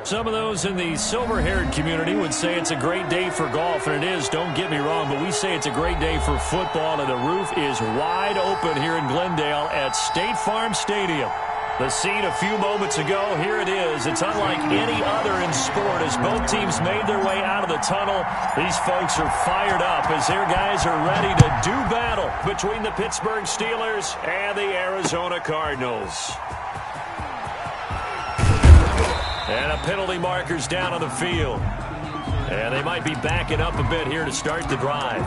Some of those in the silver-haired community would say it's a great day for golf, and it is, don't get me wrong, but we say it's a great day for football, and the roof is wide open here in Glendale at State Farm Stadium. The scene a few moments ago, here it is. It's unlike any other in sport as both teams made their way out of the tunnel. These folks are fired up as their guys are ready to do battle between the Pittsburgh Steelers and the Arizona Cardinals. And a penalty marker's down on the field. And they might be backing up a bit here to start the drive.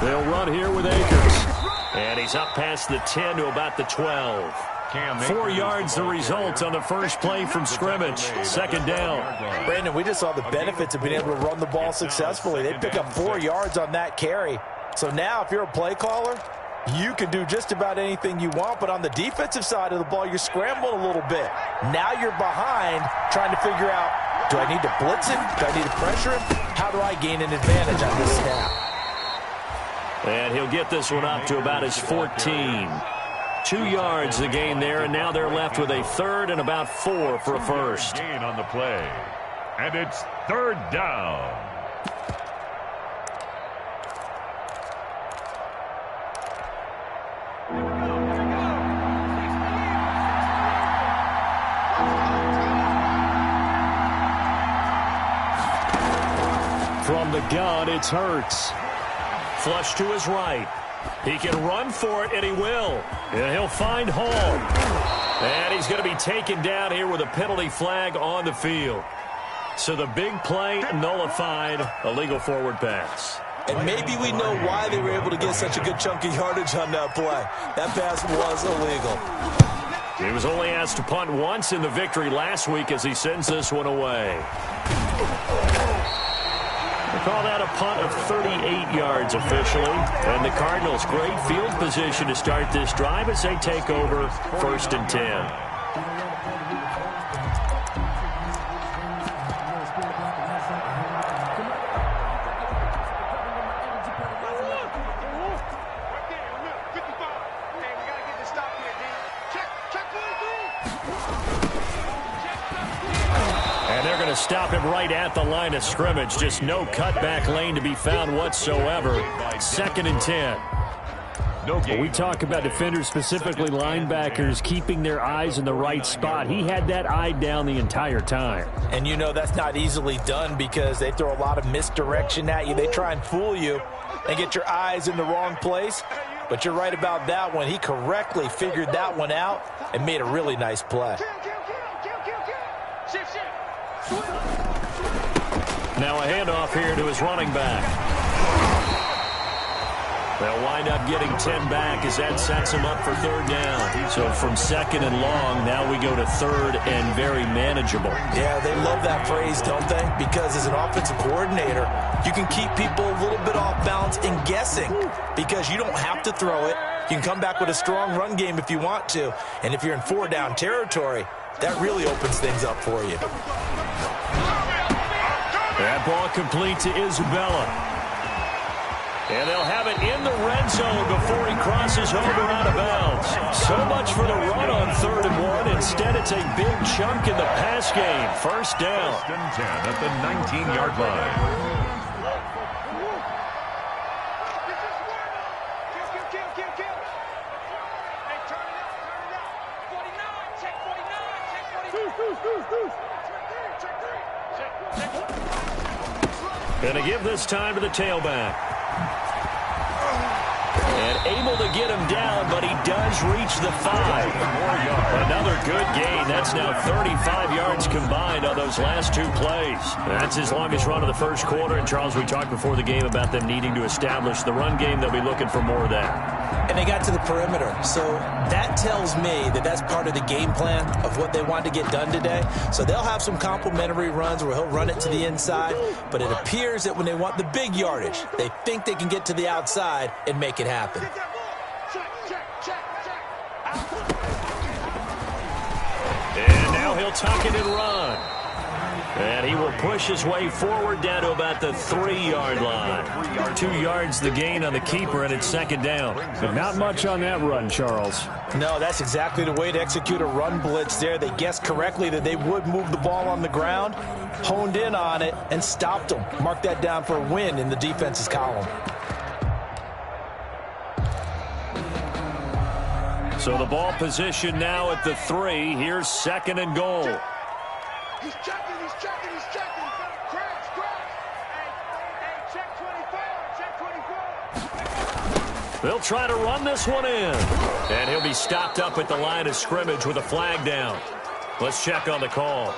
They'll run here with Akers. And he's up past the 10 to about the 12. 4 yards the result on the first play from scrimmage. Second down. Brandon, we just saw the benefits of being able to run the ball successfully. They pick up 4 yards on that carry. So now if you're a play caller, you can do just about anything you want. But on the defensive side of the ball, you're scrambling a little bit. Now you're behind trying to figure out, do I need to blitz him? Do I need to pressure him? How do I gain an advantage on this snap? And he'll get this one up to about his 14. 2 yards the gain there, and now they're left with a third and about 4 for a first. Gain on the play, and it's third down. From the gun, it's Hurts. Flush to his right. He can run for it, and he will. And he'll find Hall. And he's going to be taken down here with a penalty flag on the field. So the big play nullified, a legal forward pass. And maybe we know why they were able to get such a good chunk of yardage on that play. That pass was illegal. He was only asked to punt once in the victory last week as he sends this one away. They call that a punt of 38 yards officially. And the Cardinals, great field position to start this drive as they take over 1st and 10. Stop him right at the line of scrimmage. Just no cutback lane to be found whatsoever. 2nd and 10. When we talk about defenders, specifically linebackers, keeping their eyes in the right spot, he had that eye down the entire time. And you know that's not easily done because they throw a lot of misdirection at you. They try and fool you and get your eyes in the wrong place. But you're right about that one. He correctly figured that one out and made a really nice play. Now a handoff here to his running back. They'll wind up getting 10 back as that sets him up for third down. So from 2nd and long, now we go to 3rd and very manageable. Yeah, they love that phrase, don't they? Because as an offensive coordinator, you can keep people a little bit off balance and guessing because you don't have to throw it. You can come back with a strong run game if you want to. And if you're in 4-down territory, that really opens things up for you. That ball complete to Isabella. And they'll have it in the red zone before he crosses over out of bounds. So much for the run on 3rd and 1. Instead, it's a big chunk in the pass game. First down. 1st and 10 at the 19-yard line. Going to give this time to the tailback. And able to get him down, but he does reach the 5. Another good gain. That's now 35 yards combined on those last 2 plays. That's his longest run of the first quarter. And, Charles, we talked before the game about them needing to establish the run game. They'll be looking for more of that. And they got to the perimeter. So that tells me that that's part of the game plan of what they want to get done today. So they'll have some complementary runs where he'll run it to the inside. But it appears that when they want the big yardage, they think they can get to the outside and make it happen. And now he'll tuck it and run. And he will push his way forward down to about the 3-yard line. 2 yards the gain on the keeper, and it's second down. But not much on that run, Charles. No, that's exactly the way to execute a run blitz there. They guessed correctly that they would move the ball on the ground, honed in on it, and stopped them. Mark that down for a win in the defense's column. So the ball position now at the 3. Here's second and goal. He's checking, he's checking, he's checking. Crash. Hey, check 24, check 24. They'll try to run this one in. And he'll be stopped up at the line of scrimmage with a flag down. Let's check on the call.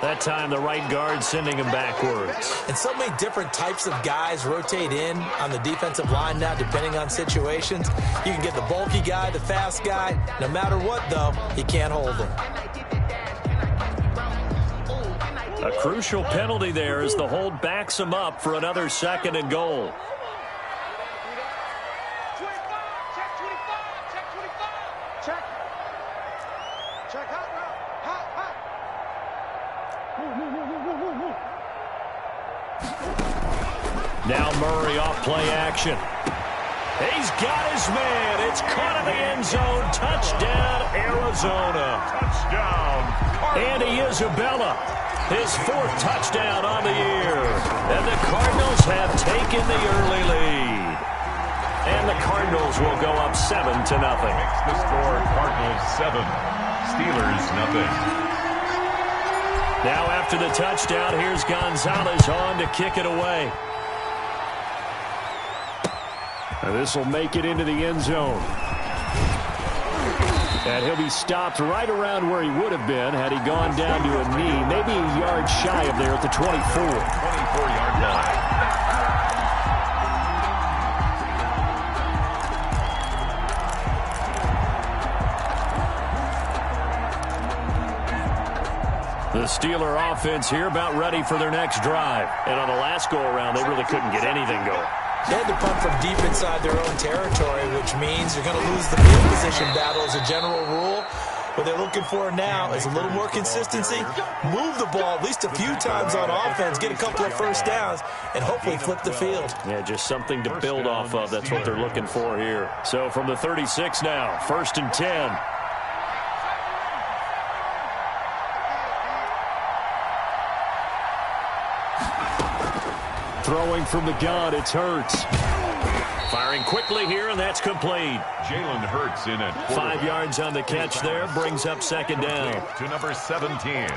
That time the right guard sending him backwards. And so many different types of guys rotate in on the defensive line now, depending on situations. You can get the bulky guy, the fast guy. No matter what, though, he can't hold them. A crucial penalty there as the hold backs him up for another second and goal. Check hot. Now Murray off play action. He's got his man. It's caught in the end zone. Touchdown, Arizona. Touchdown. Andy Isabella, his 4th touchdown on the year. And the Cardinals have taken the early lead. And the Cardinals will go up 7-0. Makes the score Cardinals 7, Steelers 0. Now after the touchdown, here's Gonzalez on to kick it away. And this will make it into the end zone. And he'll be stopped right around where he would have been had he gone down to a knee, maybe a yard shy of there at the 24. 24-yard line. The Steeler offense here about ready for their next drive. And on the last go-around, they really couldn't get anything going. They had to punt from deep inside their own territory, which means you're going to lose the field position battle as a general rule. What they're looking for now is a little more consistency, move the ball at least a few times on offense, get a couple of first downs, and hopefully flip the field. Yeah, just something to build off of. That's what they're looking for here. So from the 36 now, 1st and 10. Throwing from the gun, it's Hurts. Firing quickly here, and that's complete. Jalen Hurts in at 5 yards on the catch there, brings up second down. to number 17.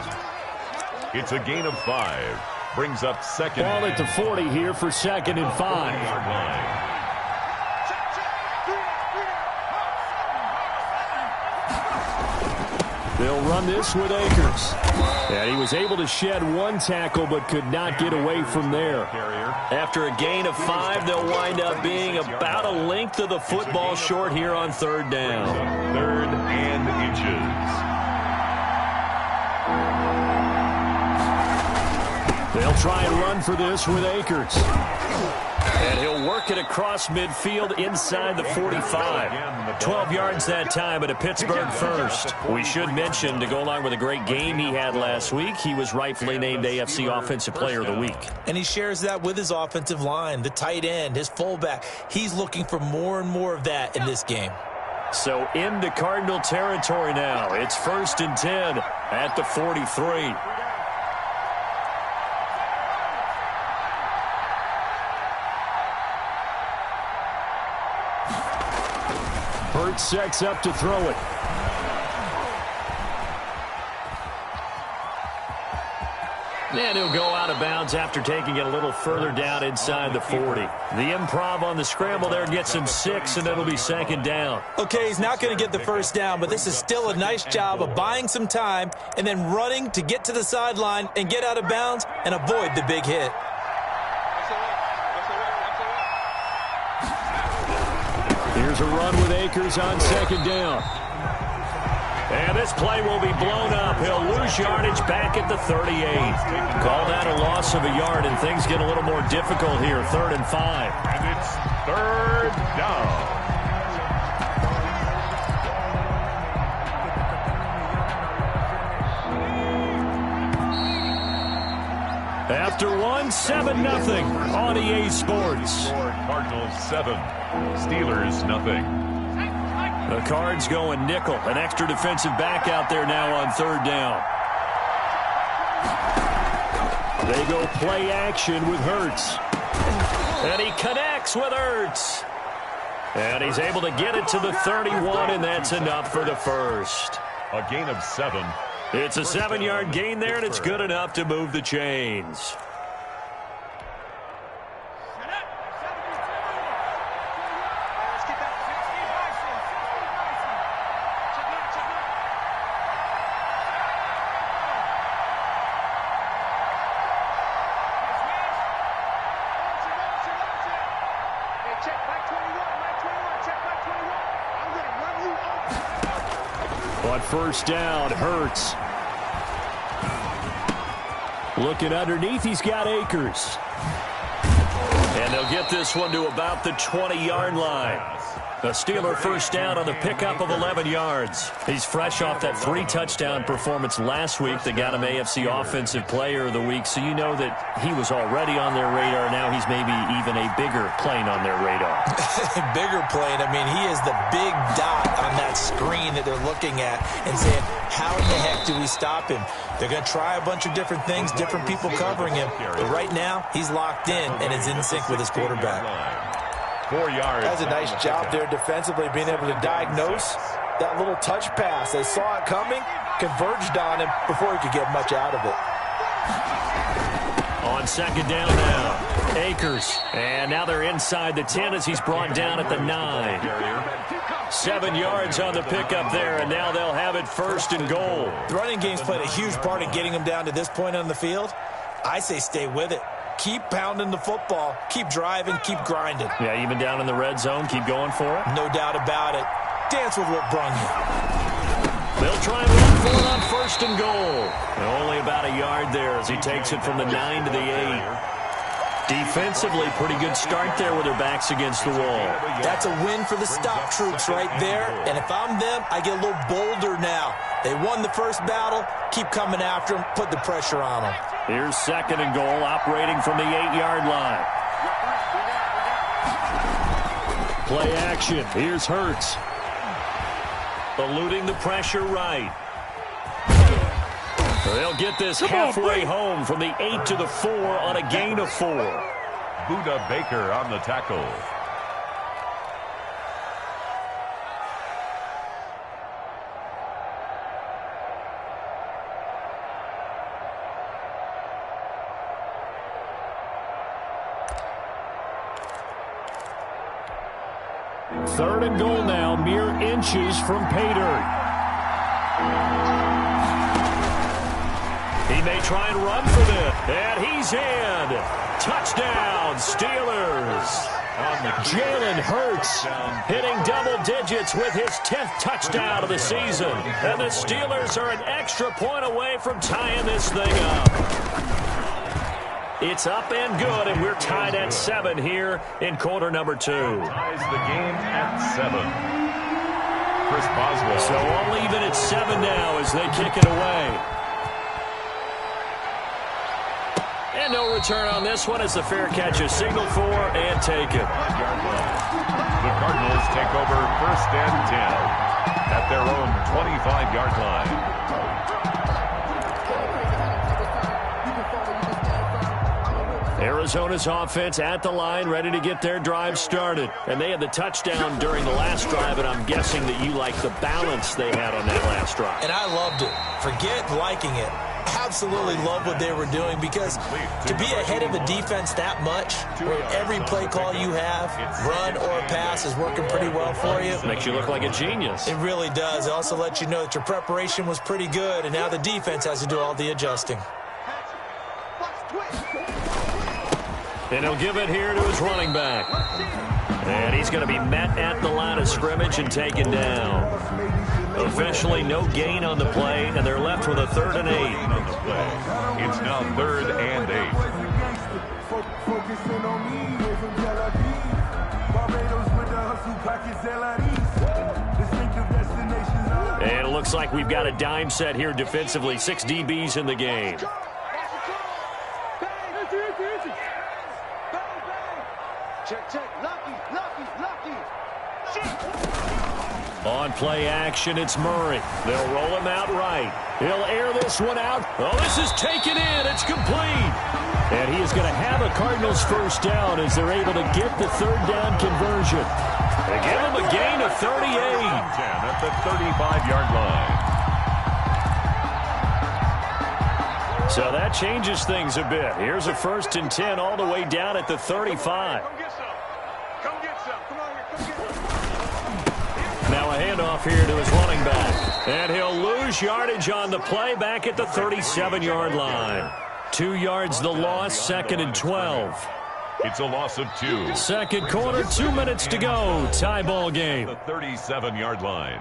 It's a gain of 5. Brings up second. Ball at the 40 here for 2nd and 5. Yard line. They'll run this with Akers. And he was able to shed 1 tackle but could not get away from there. After a gain of 5, they'll wind up being about a length of the football short here on 3rd down. 3rd and inches. They'll try and run for this with Akers. And he'll work it across midfield inside the 45. 12 yards that time at a Pittsburgh first. We should mention, to go along with a great game he had last week, he was rightfully named AFC Offensive Player of the Week. And he shares that with his offensive line, the tight end, his fullback. He's looking for more and more of that in this game. So into Cardinal territory now. It's 1st and 10 at the 43. Hurts sets up to throw it. And he'll go out of bounds after taking it a little further down inside the 40. The improv on the scramble there gets him 6, and it'll be 2nd down. Okay, he's not going to get the first down, but this is still a nice job of buying some time and then running to get to the sideline and get out of bounds and avoid the big hit. Here's a run with Akers on second down. And this play will be blown up. He'll lose yardage back at the 38. Call that a loss of a yard, and things get a little more difficult here. 3rd and 5. And it's 3rd down. After 7-0 on EA Sports. Cardinals 7, Steelers nothing. The Cards going nickel. An extra defensive back out there now on 3rd down. They go play action with Hurts. And he connects with Hurts. And he's able to get it to the 31, and that's enough for the first. A gain of 7. It's a 7-yard gain there, and it's good enough to move the chains. On 1st down, Hurts. Looking underneath, he's got Akers. And they'll get this one to about the 20-yard line. A Steeler 1st down on the pickup of 11 yards. He's fresh off that 3-touchdown performance last week that got him AFC Offensive Player of the Week, so you know that he was already on their radar. Now he's maybe even a bigger plane on their radar. Bigger plane. I mean, he is the big dot on that screen that they're looking at and saying, how in the heck do we stop him? They're going to try a bunch of different things, different people covering him. But right now, he's locked in and is in sync with his quarterback. 4 yards. That's a nice job there defensively, being able to diagnose that little touch pass. They saw it coming, converged on him before he could get much out of it. On 2nd down now, Akers. And now they're inside the 10 as he's brought down at the 9. 7 yards on the pickup there, and now they'll have it 1st and goal. The running game's played a huge part in getting him down to this point on the field. I say stay with it. Keep pounding the football. Keep driving. Keep grinding. Yeah, even down in the red zone, keep going for it. No doubt about it. Dance with what brung you. They'll try and run for it on 1st and goal. And only about a yard there as he takes it from the 9 to the 8. Defensively, pretty good start there with their backs against the wall. That's a win for the stop troops right there. And if I'm them, I get a little bolder now. They won the first battle. Keep coming after them. Put the pressure on them. Here's 2nd and goal, operating from the 8-yard line. Play action. Here's Hurts. Eluding the pressure right. They'll get this halfway home from the 8 to the 4 on a gain of 4. Buda Baker on the tackle. Third and goal now, mere inches from pay dirt. He may try and run for this. And he's in. Touchdown, Steelers. Jalen Hurts Hitting double digits with his 10th touchdown of the season. And the Steelers are an extra point away from tying this thing up. It's up and good, and we're tied at 7 here in quarter number 2. Ties the game at 7. Chris Boswell. So only even at 7 now as they kick it away. And no return on this one as the fair catch is signaled for and taken. The Cardinals take over 1st and 10 at their own 25-yard line. Arizona's offense at the line, ready to get their drive started. And they had the touchdown during the last drive, and I'm guessing that you like the balance they had on that last drive. And I loved it. Forget liking it. Absolutely love what they were doing, because to be ahead of a defense that much, where every play call you have, run or pass, is working pretty well for you. Makes you look like a genius. It really does. It also lets you know that your preparation was pretty good, and now the defense has to do all the adjusting. And he'll give it here to his running back. And he's going to be met at the line of scrimmage and taken down. Officially no gain on the play, and they're left with a 3rd and 8. On the play. It's now 3rd and 8. And it looks like we've got a dime set here defensively. 6 DBs in the game. Check. Lucky. On play action, it's Murray. They'll roll him out right. He'll air this one out. Oh, this is taken in. It's complete. And he is going to have a Cardinals 1st down as they're able to get the 3rd down conversion. They give him a gain of 38. 10 at the 35-yard line. So that changes things a bit. Here's a 1st and 10 all the way down at the 35. Come get some. Come on here. Come get some. Now a handoff here to his running back. And he'll lose yardage on the play back at the 37-yard line. 2 yards the loss, 2nd and 12. It's a loss of 2. Second quarter, 2 minutes to go. Tie ball game. The 37-yard line.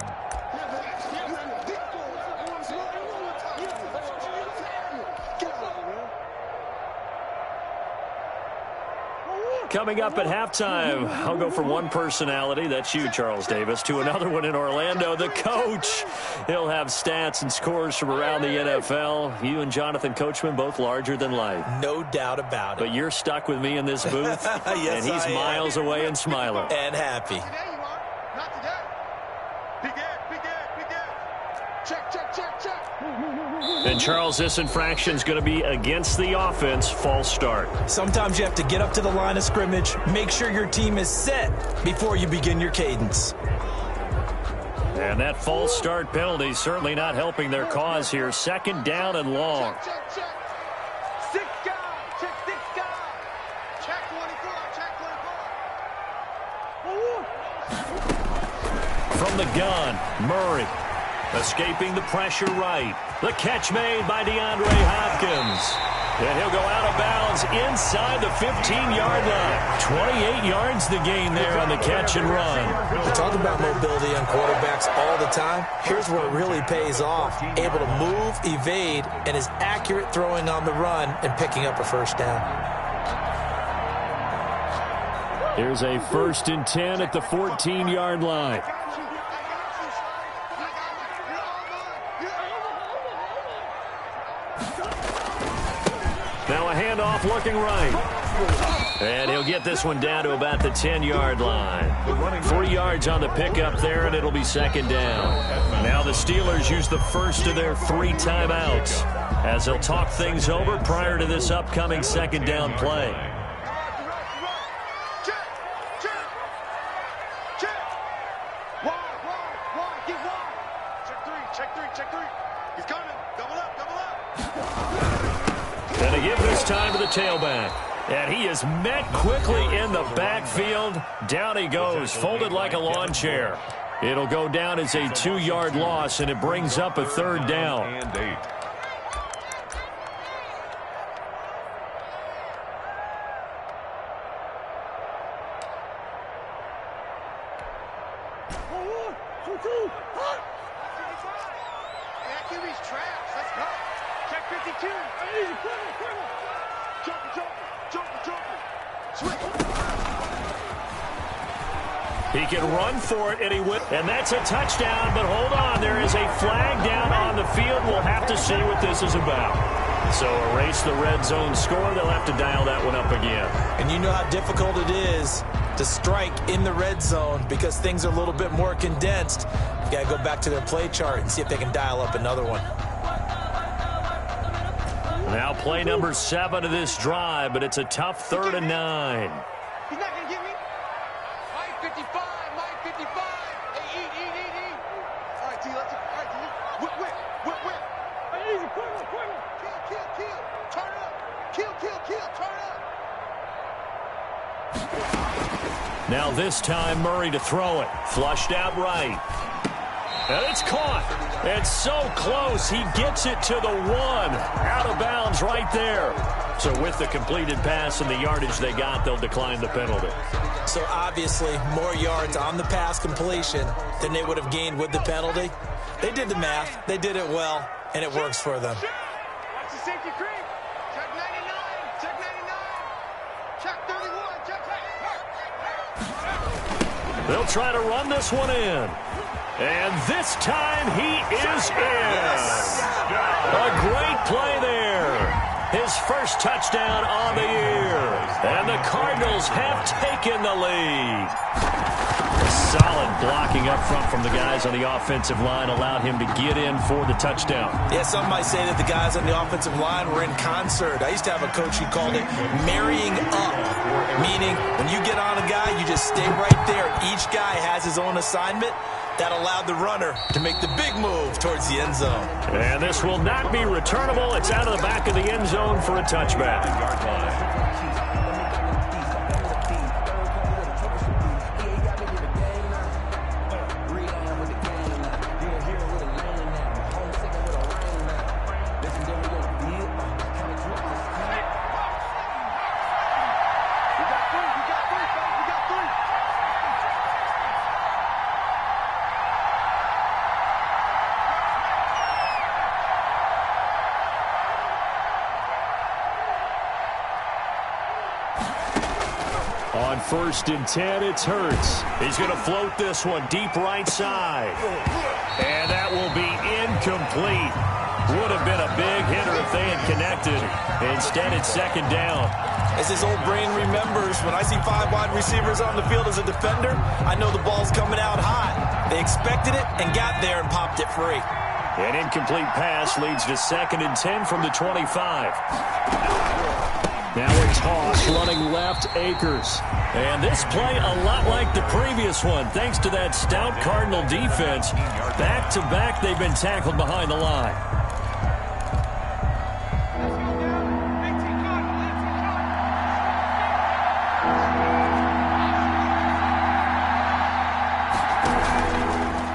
Coming up at halftime, I'll go from one personality, that's you, Charles Davis, to another one in Orlando, the coach. He'll have stats and scores from around the NFL. You and Jonathan Coachman, both larger than life. No doubt about it. But you're stuck with me in this booth, yes, and he's miles away and smiling. And happy. Today you are. Not today. Big Ed. Check. And Charles, this infraction's going to be against the offense, false start. Sometimes you have to get up to the line of scrimmage, make sure your team is set before you begin your cadence. And that false start penalty certainly not helping their cause here. 2nd down and long. Check. 6 guys. Check 6 guys. Check 24. From the gun, Murray. Escaping the pressure right. The catch made by DeAndre Hopkins. And he'll go out of bounds inside the 15-yard line. 28 yards the gain there on the catch and run. We talk about mobility on quarterbacks all the time. Here's where it really pays off. Able to move, evade, and is accurate throwing on the run and picking up a 1st down. Here's a 1st and 10 at the 14-yard line. Now a handoff looking right. And he'll get this one down to about the 10-yard line. 3 yards on the pickup there, and it'll be 2nd down. Now the Steelers use the first of their 3 timeouts as they'll talk things over prior to this upcoming 2nd down play. Wide. Get wide. Check 3. He's coming. Double up. And they give this time to the tailback. And he is met quickly in the backfield. Down he goes, folded like a lawn chair. It'll go down as a 2-yard loss, and it brings up a 3rd down. And 8. QB's trash. Let's go. Check 52. Jumper. Switch. He can run for it, and he will. And that's a touchdown, but hold on. There is a flag down on the field. We'll have to see what this is about. So erase the red zone score. They'll have to dial that one up again. And you know how difficult it is to strike in the red zone because things are a little bit more condensed. You got to go back to their play chart and see if they can dial up another one. Now play number 7 of this drive, but it's a tough 3rd and 9. He's not going to get me. Mike 55. Hey, eat. All right, T, let's go. All right, T. Whip. Easy, quick. Kill. Turn up. Kill. Turn up. Now this time Murray to throw it. Flushed out right. And it's caught. It's so close. He gets it to the 1. Out of bounds right there. So with the completed pass and the yardage they got, they'll decline the penalty. So obviously more yards on the pass completion than they would have gained with the penalty. They did the math. They did it well, and it works for them. Watch the safety creep. Check 99. Check 99. Check 31. Check. They'll try to run this one in. And this time he is in. A great play there. His first touchdown on the year. And the Cardinals have taken the lead. Solid blocking up front from the guys on the offensive line allowed him to get in for the touchdown. Yeah, some might say that the guys on the offensive line were in concert. I used to have a coach who called it marrying up, meaning when you get on a guy, you just stay right there. Each guy has his own assignment. That allowed the runner to make the big move towards the end zone. And this will not be returnable. It's out of the back of the end zone for a touchback. On 1st and 10, it's Hurts. He's going to float this one deep right side. And that will be incomplete. Would have been a big hitter if they had connected. Instead, it's 2nd down. As his old brain remembers, when I see 5 wide receivers on the field as a defender, I know the ball's coming out hot. They expected it and got there and popped it free. An incomplete pass leads to 2nd and 10 from the 25. Now a toss running left, Akers. And this play a lot like the previous one, thanks to that stout Cardinal defense. Back-to-back, they've been tackled behind the line.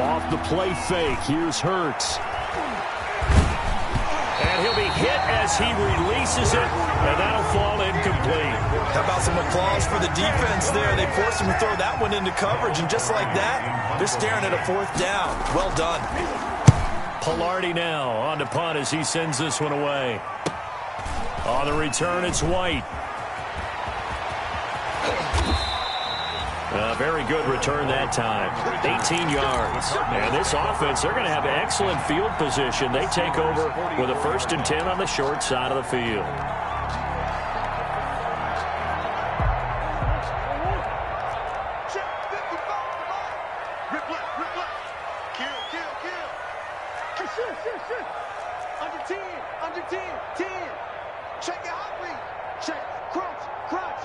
Off the play fake, here's Hurts. And he'll be hit as he releases it, and that'll fall incomplete. How about some applause for the defense there? They forced him to throw that one into coverage, and just like that, they're staring at a 4th down. Well done. Pilardi now on to punt as he sends this one away. On the return, it's White. A very good return that time. 18 yards. And this offense, they're going to have excellent field position. They take over with a 1st and 10 on the short side of the field. Rip left. Kill. Under 10. 10. Check your hot read. Check. Crunch.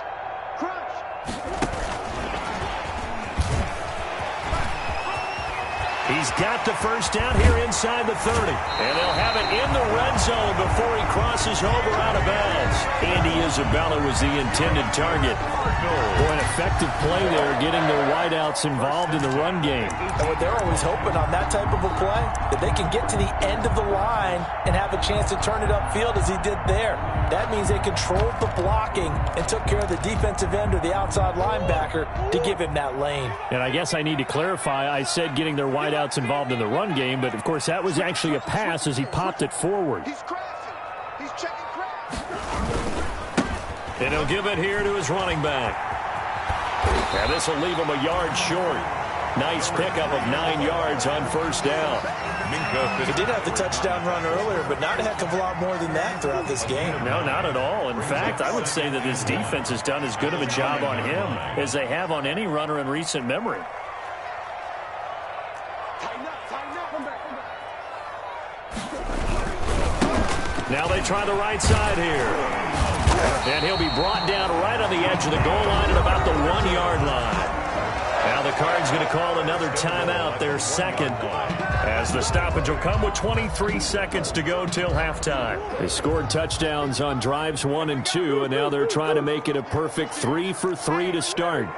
He's got the first down here inside the 30. And they'll have it in the red zone before he crosses over out of bounds. Andy Isabella was the intended target. Boy, an effective play there, getting the wideouts involved in the run game. And what they're always hoping on that type of a play, that they can get to the end of the line and have a chance to turn it upfield as he did there. That means they controlled the blocking and took care of the defensive end or the outside linebacker to give him that lane. And I guess I need to clarify, I said getting their wideouts involved in the run game, but of course that was actually a pass as he popped it forward. He's crashing. He's checking crash. And he'll give it here to his running back. And this will leave him a yard short. Nice pickup of 9 yards on 1st down. He did have the touchdown run earlier, but not a heck of a lot more than that throughout this game. No, not at all. In fact, I would say that this defense has done as good of a job on him as they have on any runner in recent memory. Now they try the right side here. And he'll be brought down right on the edge of the goal line at about the 1-yard line. Now the Cards going to call another timeout, their 2nd, as the stoppage will come with 23 seconds to go till halftime. They scored touchdowns on drives 1 and 2, and now they're trying to make it a perfect 3 for 3 to start.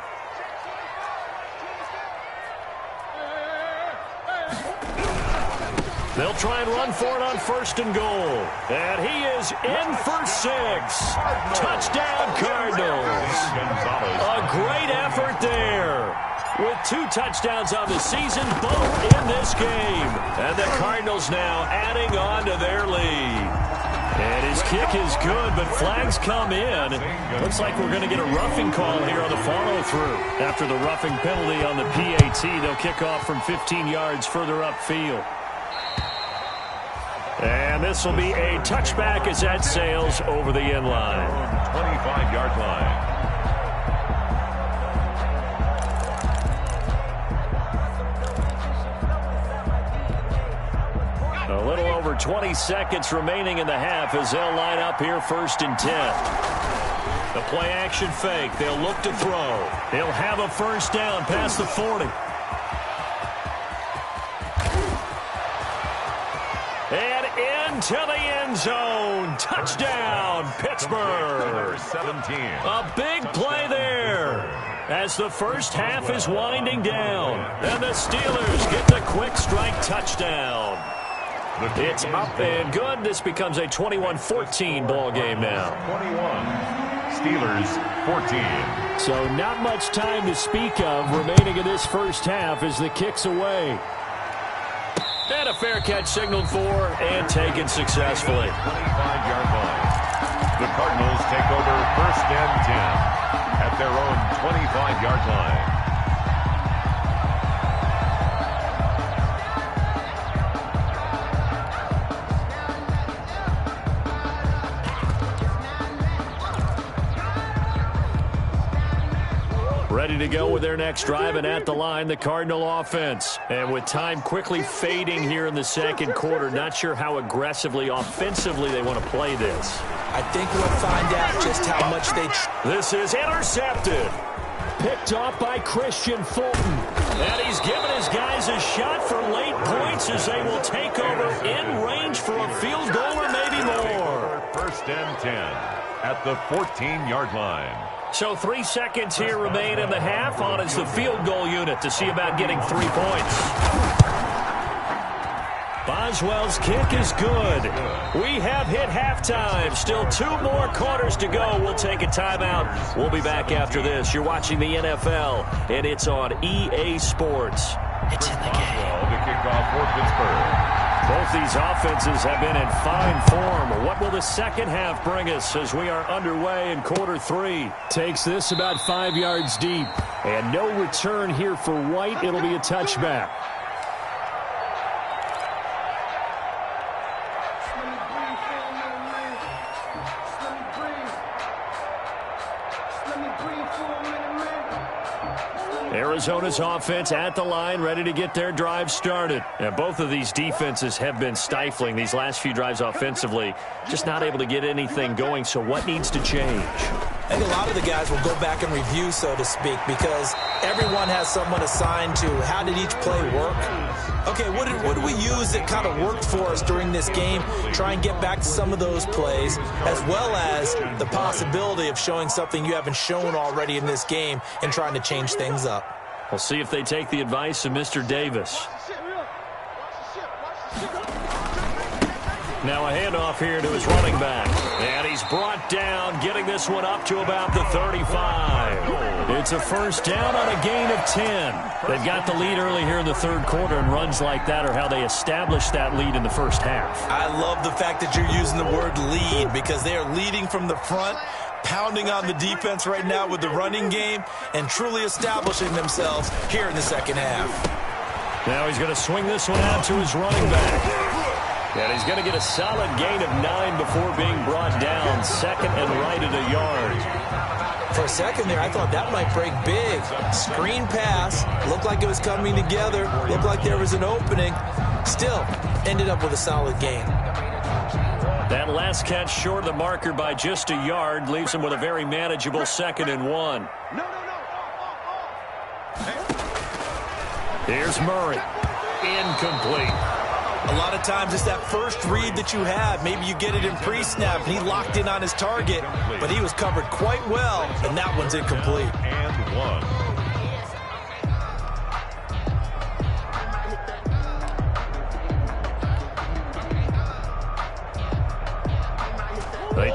They'll try and run for it on 1st and goal. And he is in for 6. Touchdown, Cardinals. A great effort there. With 2 touchdowns on the season, both in this game. And the Cardinals now adding on to their lead. And his kick is good, but flags come in. Looks like we're going to get a roughing call here on the follow-through. After the roughing penalty on the PAT, they'll kick off from 15 yards further upfield. And this will be a touchback as that sails over the end line. 25-yard line. A little over 20 seconds remaining in the half as they'll line up here 1st and 10. The play action fake. They'll look to throw. They'll have a 1st down past the 40. And into the end zone. Touchdown, Pittsburgh. 17. A big play there as the first half is winding down. And the Steelers get the quick strike touchdown. It's up and good. This becomes a 21-14 ball game now. 21. Steelers 14. So not much time to speak of remaining in this first half as the kick's away. And a fair catch signaled for and taken successfully. 25-yard line. The Cardinals take over 1st and 10 at their own 25-yard line. Ready to go with their next drive, and at the line, the Cardinal offense. And with time quickly fading here in the second quarter, not sure how aggressively, offensively they want to play this. I think we'll find out just how much they... This is intercepted. Picked off by Christian Fulton. And he's given his guys a shot for late points as they will take over in range for a field goal or maybe more. 1st and 10 at the 14-yard line. So 3 seconds here remain in the half. On is the field goal unit to see about getting 3 points. Boswell's kick is good. We have hit halftime. Still 2 more quarters to go. We'll take a timeout. We'll be back after this. You're watching the NFL, and it's on EA Sports. It's in the game. The kickoff for Pittsburgh. Both these offenses have been in fine form. What will the second half bring us as we are underway in quarter 3? Takes this about 5 yards deep. And no return here for White. It'll be a touchback. Arizona's offense at the line, ready to get their drive started. And both of these defenses have been stifling these last few drives offensively. Just not able to get anything going, so what needs to change? I think a lot of the guys will go back and review, so to speak, because everyone has someone assigned to how did each play work. Okay, what did we use that kind of worked for us during this game? Try and get back to some of those plays, as well as the possibility of showing something you haven't shown already in this game and trying to change things up. We'll see if they take the advice of Mr. Davis. Now a handoff here to his running back. And he's brought down, getting this one up to about the 35. It's a first down on a gain of 10. They've got the lead early here in the third quarter, and runs like that are how they established that lead in the first half. I love the fact that you're using the word lead, because they are leading from the front, pounding on the defense right now with the running game, and truly establishing themselves here in the second half. Now he's going to swing this one out to his running back. And he's going to get a solid gain of 9 before being brought down. Second and right at a yard. For a second there, I thought that might break big. Screen pass. Looked like it was coming together. Looked like there was an opening. Still, ended up with a solid gain. That last catch short of the marker by just a yard leaves him with a very manageable 2nd and 1. Here's Murray. Incomplete. A lot of times it's that first read that you have. Maybe you get it in pre-snap, and he locked in on his target, but he was covered quite well, and that one's incomplete. And 1.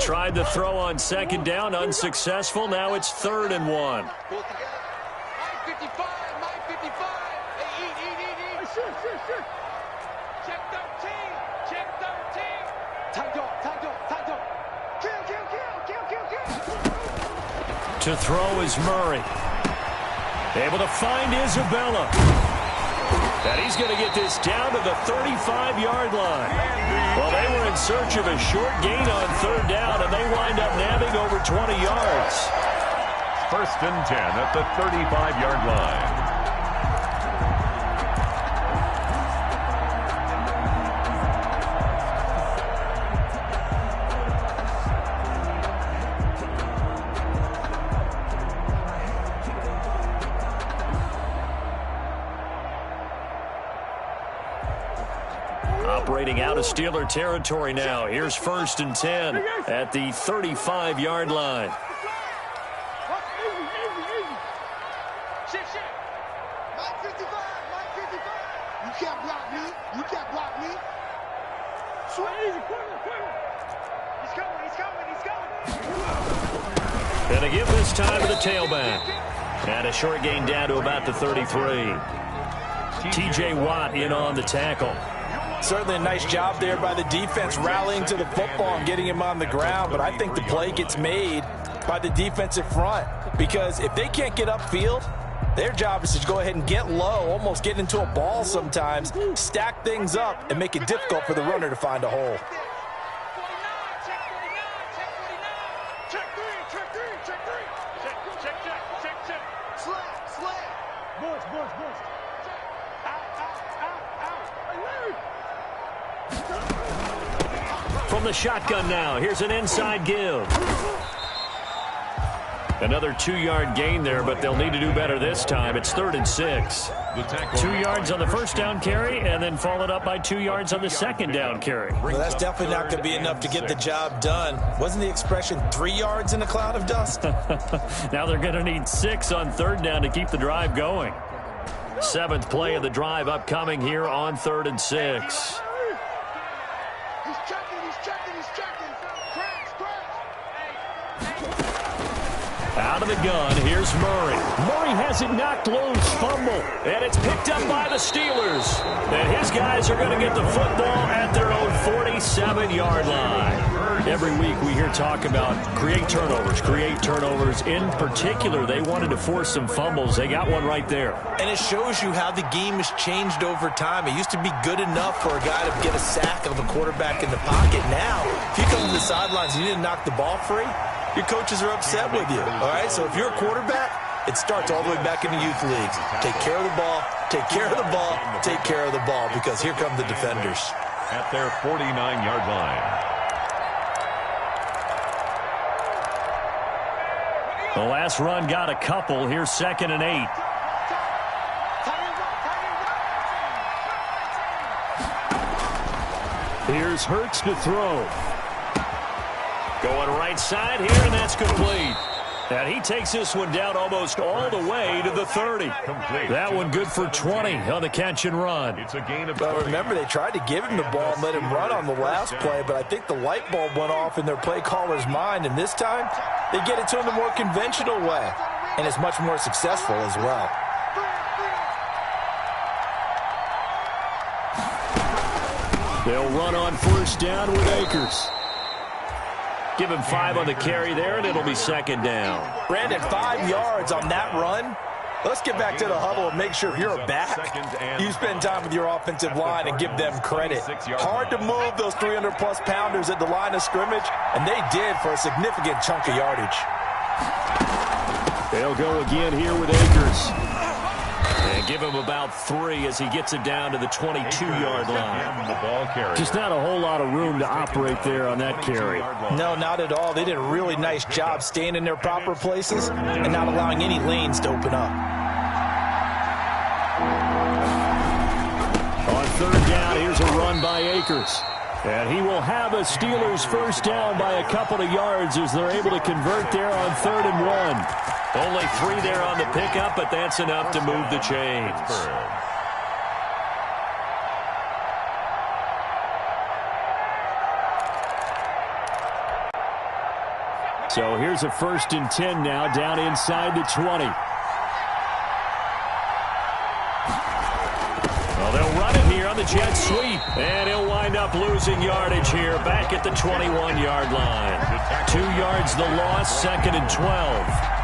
Tried to throw on second down, unsuccessful. Now it's 3rd and 1. Pull together. My 55, my 55. Hey, eat. Shoot. Check 13. Tight dog. Kill. To throw is Murray. Able to find Isabella. And he's going to get this down to the 35-yard line. Well, they were in search of a short gain on 3rd down, and they wind up nabbing over 20 yards. 1st and 10 at the 35-yard line. Operating out of Steeler territory now. Here's 1st and 10 at the 35-yard line. Shit. My 55. You can't block me. Swing. Easy, quicker. He's coming. And a give this time to the tailback. And a short gain down to about the 33. T.J. Watt in on the tackle. Certainly a nice job there by the defense rallying to the football and getting him on the ground, but I think the play gets made by the defensive front because if they can't get upfield, their job is to go ahead and get low, almost get into a ball sometimes, stack things up, and make it difficult for the runner to find a hole. Check three. Slam. Boys. From the shotgun now, here's an inside give. Another 2-yard gain there, but they'll need to do better this time. It's 3rd and 6. 2 yards on the 1st down carry, and then followed up by 2 yards on the 2nd down carry. Well, that's definitely not going to be enough to get the job done. Wasn't the expression 3 yards in a cloud of dust? Now they're going to need 6 on 3rd down to keep the drive going. 7th play of the drive upcoming here on 3rd and 6. He's checking. Out of the gun, here's Murray. Murray has it knocked loose, fumble, and it's picked up by the Steelers. And his guys are going to get the football at their own 47-yard line. Every week we hear talk about create turnovers. In particular, they wanted to force some fumbles. They got one right there. And it shows you how the game has changed over time. It used to be good enough for a guy to get a sack of a quarterback in the pocket. Now, if you come to the sidelines and you didn't knock the ball free, your coaches are upset with you, all right? So if you're a quarterback, it starts all the way back in the youth leagues. Take care of the ball, because here come the defenders. At their 49-yard line. The last run got a couple. Here's 2nd and 8. Here's Hurts to throw. Going right side here, and that's complete. And he takes this one down almost all the way to the 30. Complete. That one good for 20 on the catch and run. It's a gain of. Well, remember, they tried to give him the ball and let him run on the last play, but I think the light bulb went off in their play caller's mind, and this time they get it to him the more conventional way, and it's much more successful as well. They'll run on 1st down with Akers. Give him 5 on the carry there, and it'll be 2nd down. Brandon, 5 yards on that run. Let's get back to the huddle and make sure if you're a back, you spend time with your offensive line and give them credit. Hard to move those 300-plus pounders at the line of scrimmage, and they did for a significant chunk of yardage. They'll go again here with Akers. And give him about 3 as he gets it down to the 22-yard line. Just not a whole lot of room to operate there on that carry. No, not at all. They did a really nice job staying in their proper places and not allowing any lanes to open up. On 3rd down, here's a run by Akers. And he will have a Steelers 1st down by a couple of yards as they're able to convert there on 3rd and 1. Only 3 there on the pickup, but that's enough to move the chains. So here's a 1st and 10 now, down inside the 20. Well, they'll run it here on the jet sweep. And he'll wind up losing yardage here back at the 21-yard line. 2 yards the loss, 2nd and 12.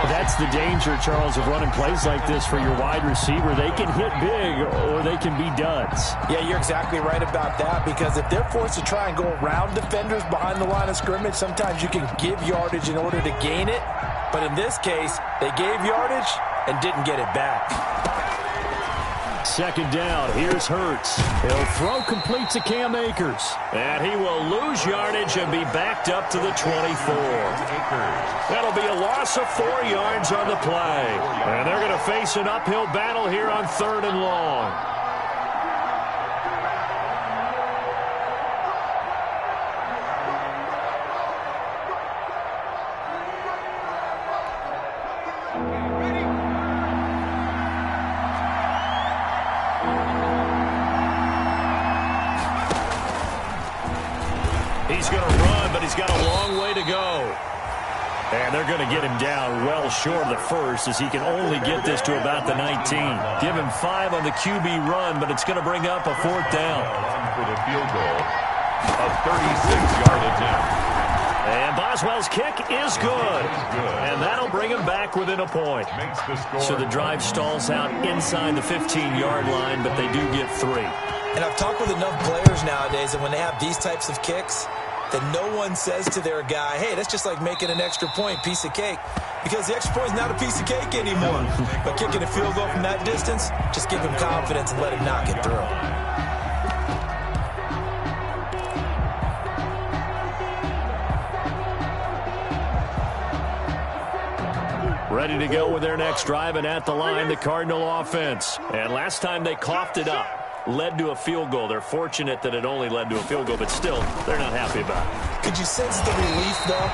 That's the danger, Charles, of running plays like this for your wide receiver. They can hit big or they can be duds. Yeah, you're exactly right about that, because if they're forced to try and go around defenders behind the line of scrimmage, sometimes you can give yardage in order to gain it. But in this case, they gave yardage and didn't get it back. 2nd down, here's Hurts. He'll throw complete to Cam Akers. And he will lose yardage and be backed up to the 24. That'll be a loss of 4 yards on the play. And they're going to face an uphill battle here on 3rd and long. He's going to run, but he's got a long way to go. And they're going to get him down well short of the 1st, as he can only get this to about the 19. Give him 5 on the QB run, but it's going to bring up a 4th down. For the field goal, a 36-yard attempt. And Boswell's kick is good. And that'll bring him back within a point. So the drive stalls out inside the 15-yard line, but they do get 3. And I've talked with enough players nowadays, and when they have these types of kicks, that no one says to their guy, hey, that's just like making an extra point, piece of cake. Because the extra point is not a piece of cake anymore. But kicking a field goal from that distance, just give him confidence and let him knock it through. Ready to go with their next drive, and at the line, the Cardinal offense. And last time they coughed it up, led to a field goal. They're fortunate that it only led to a field goal, but still, they're not happy about it. Could you sense the relief, though,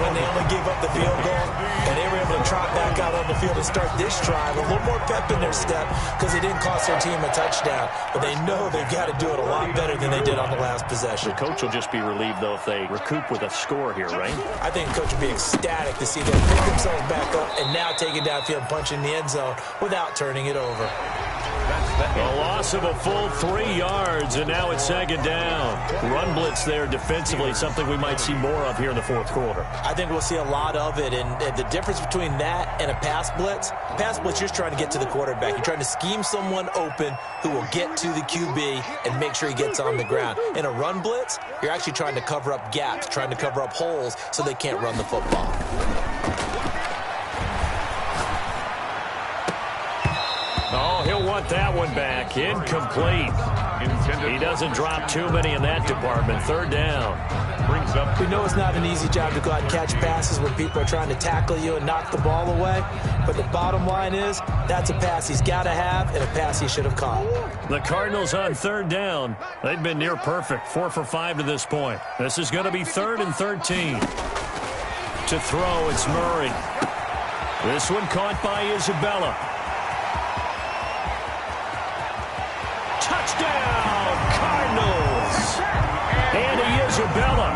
when they only gave up the field goal, and they were able to trot back out on the field and start this drive, a little more pep in their step, because they didn't cost their team a touchdown, but they know they've got to do it a lot better than they did on the last possession. The coach will just be relieved, though, if they recoup with a score here, right? I think the coach would be ecstatic to see them pick themselves back up and now take it downfield and punch in the end zone without turning it over. A loss of a full 3 yards, and now it's 2nd down. Run blitz there defensively, something we might see more of here in the 4th quarter. I think we'll see a lot of it, and the difference between that and a pass blitz, you're just trying to get to the quarterback. You're trying to scheme someone open who will get to the QB and make sure he gets on the ground. In a run blitz, you're actually trying to cover up gaps, trying to cover up holes so they can't run the football. Oh, he'll want that one back. Incomplete. He doesn't drop too many in that department. 3rd down. We know it's not an easy job to go out and catch passes when people are trying to tackle you and knock the ball away. But the bottom line is, that's a pass he's got to have and a pass he should have caught. The Cardinals on 3rd down. They've been near perfect. 4 for 5 to this point. This is going to be 3rd and 13. To throw, it's Murray. This one caught by Isabella. Touchdown, Cardinals! Andy Isabella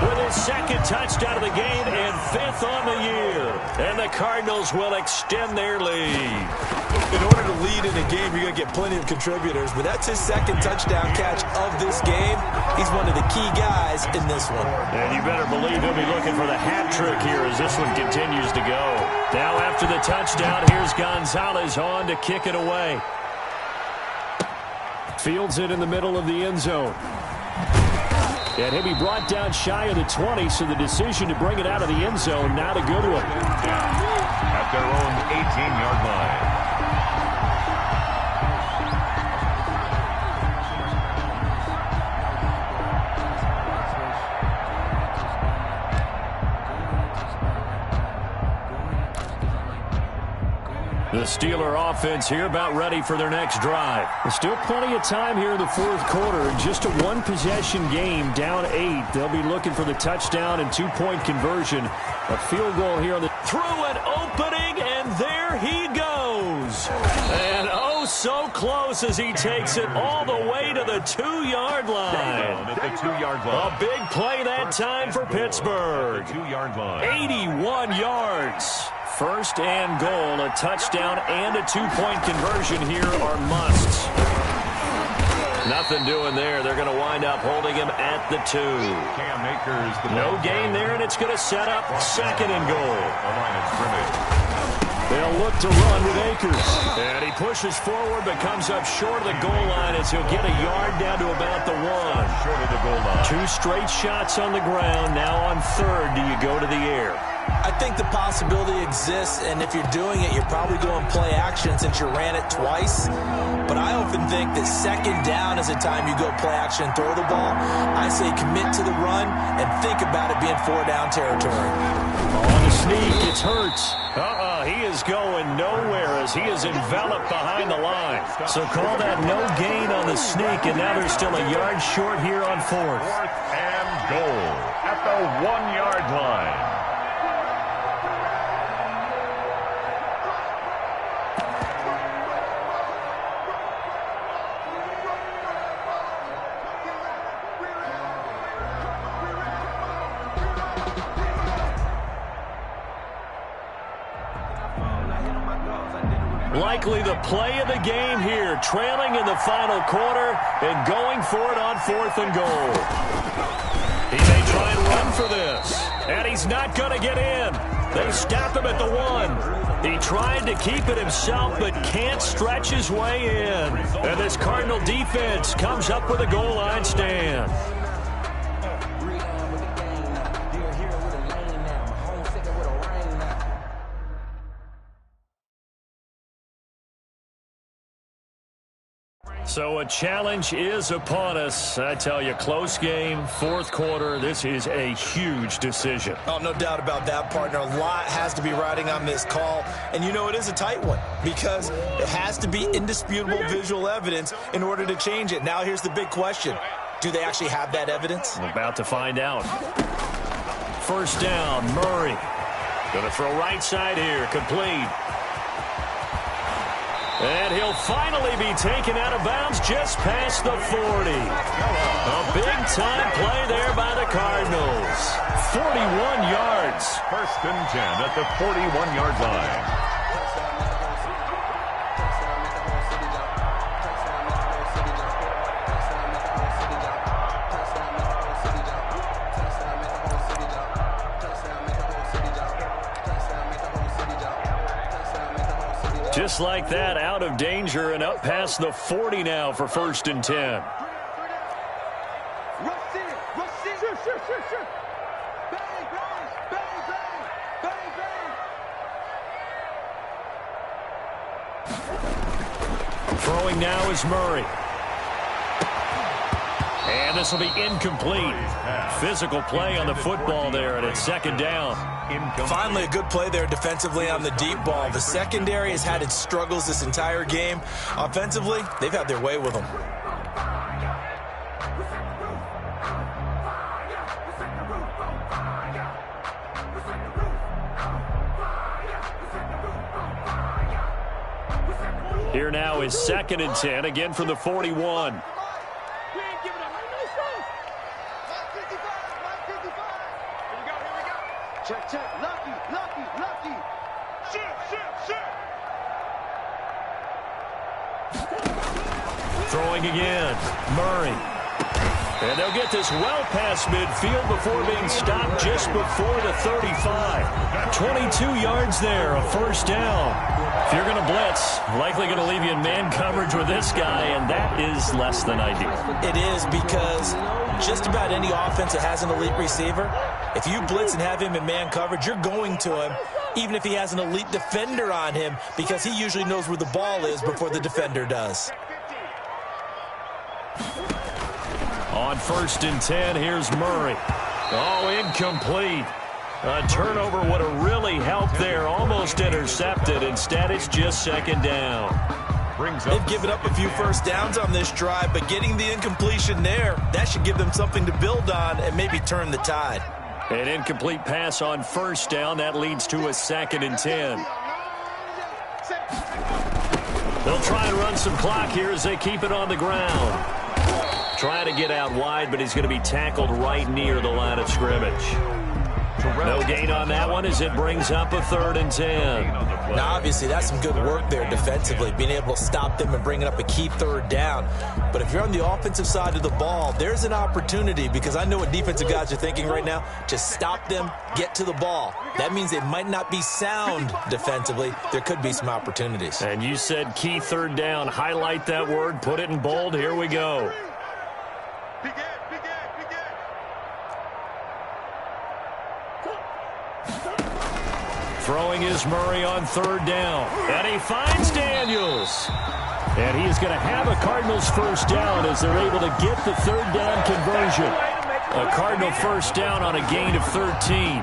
with his 2nd touchdown of the game and 5th on the year. And the Cardinals will extend their lead. In order to lead in a game, you're going to get plenty of contributors, but that's his 2nd touchdown catch of this game. He's one of the key guys in this one. And you better believe he'll be looking for the hat trick here as this one continues to go. Now after the touchdown, here's Gonzalez on to kick it away. Fields it in the middle of the end zone. And he'll be brought down shy of the 20, so the decision to bring it out of the end zone, not a good one. At their own 18-yard line. The Steeler offense here about ready for their next drive. There's still plenty of time here in the 4th quarter. Just a 1-possession game, down 8. They'll be looking for the touchdown and 2-point conversion. A field goal here on the... Through an opening, and there he goes. And oh, so close as he takes it all the way to the 2-yard line. At the 2-yard line. A big play that time for Pittsburgh. 2-yard line. 81 yards. First and goal, a touchdown and a 2-point conversion here are musts. Nothing doing there. They're going to wind up holding him at the 2. Cam Akers. No gain there, and it's going to set up second and goal. The line of scrimmage. They'll look to run with Akers. And he pushes forward but comes up short of the goal line as he'll get a yard down to about the 1. Short of the goal line. 2 straight shots on the ground. Now on third, do you go to the air? I think the possibility exists, and if you're doing it, you're probably going play action since you ran it twice. But I often think that second down is a time you go play action and throw the ball. I say commit to the run and think about it being 4-down territory. On the sneak, it's Hurts. He is going nowhere as he is enveloped behind the line. So call that no gain on the sneak, and now they're still a yard short here on fourth. 4th and goal at the 1-yard line. Likely the play of the game here, trailing in the final quarter and going for it on 4th and goal. He may try and run for this, and he's not going to get in. They stop him at the 1. He tried to keep it himself but can't stretch his way in. And this Cardinal defense comes up with a goal line stand. So a challenge is upon us. I tell you, close game, 4th quarter. This is a huge decision. Oh, no doubt about that, partner. A lot has to be riding on this call. And you know it is a tight one because it has to be indisputable visual evidence in order to change it. Now here's the big question. Do they actually have that evidence? I'm about to find out. First down, Murray. Going to throw right side here, complete. And he'll finally be taken out of bounds just past the 40. A big-time play there by the Cardinals. 41 yards. 1st and 10 at the 41-yard line. Just like that, out of danger and up past the 40 now for 1st and 10. Rush in. Sure. Bang, bang. Throwing now is Murray. And this will be incomplete. Physical play on the football there, and it's 2nd down. Finally, a good play there defensively on the deep ball. The secondary has had its struggles this entire game. Offensively, they've had their way with them. Here now is 2nd and 10, again from the 41. Check. Lucky. Shoot. Throwing again, Murray. And they'll get this well past midfield before being stopped just before the 35. 22 yards there, a 1st down. If you're going to blitz, likely going to leave you in man coverage with this guy, and that is less than ideal. It is because just about any offense that has an elite receiver, if you blitz and have him in man coverage, you're going to him, even if he has an elite defender on him, because he usually knows where the ball is before the defender does. On 1st and 10, here's Murray. Oh, incomplete. A turnover would have really helped there. Almost intercepted. Instead, it's just 2nd down. They've given up a few 1st downs on this drive, but getting the incompletion there, that should give them something to build on and maybe turn the tide. An incomplete pass on 1st down. That leads to a 2nd and 10. They'll try and run some clock here as they keep it on the ground. Trying to get out wide, but he's going to be tackled right near the line of scrimmage. No gain on that one as it brings up a 3rd and 10. Now, obviously, that's some good work there defensively, being able to stop them and bringing up a key 3rd down. But if you're on the offensive side of the ball, there's an opportunity, because I know what defensive guys are thinking right now. Just stop them, get to the ball. That means they might not be sound defensively. There could be some opportunities. And you said key 3rd down. Highlight that word, put it in bold. Here we go. Throwing is Murray on 3rd down. And he finds Daniels. And he is going to have a Cardinals 1st down as they're able to get the 3rd down conversion. A Cardinal 1st down on a gain of 13.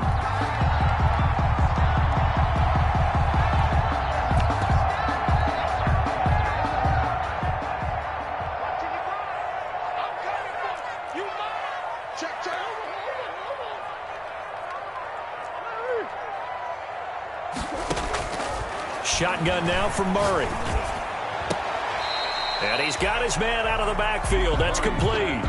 Shotgun now from Murray. And he's got his man out of the backfield. That's complete.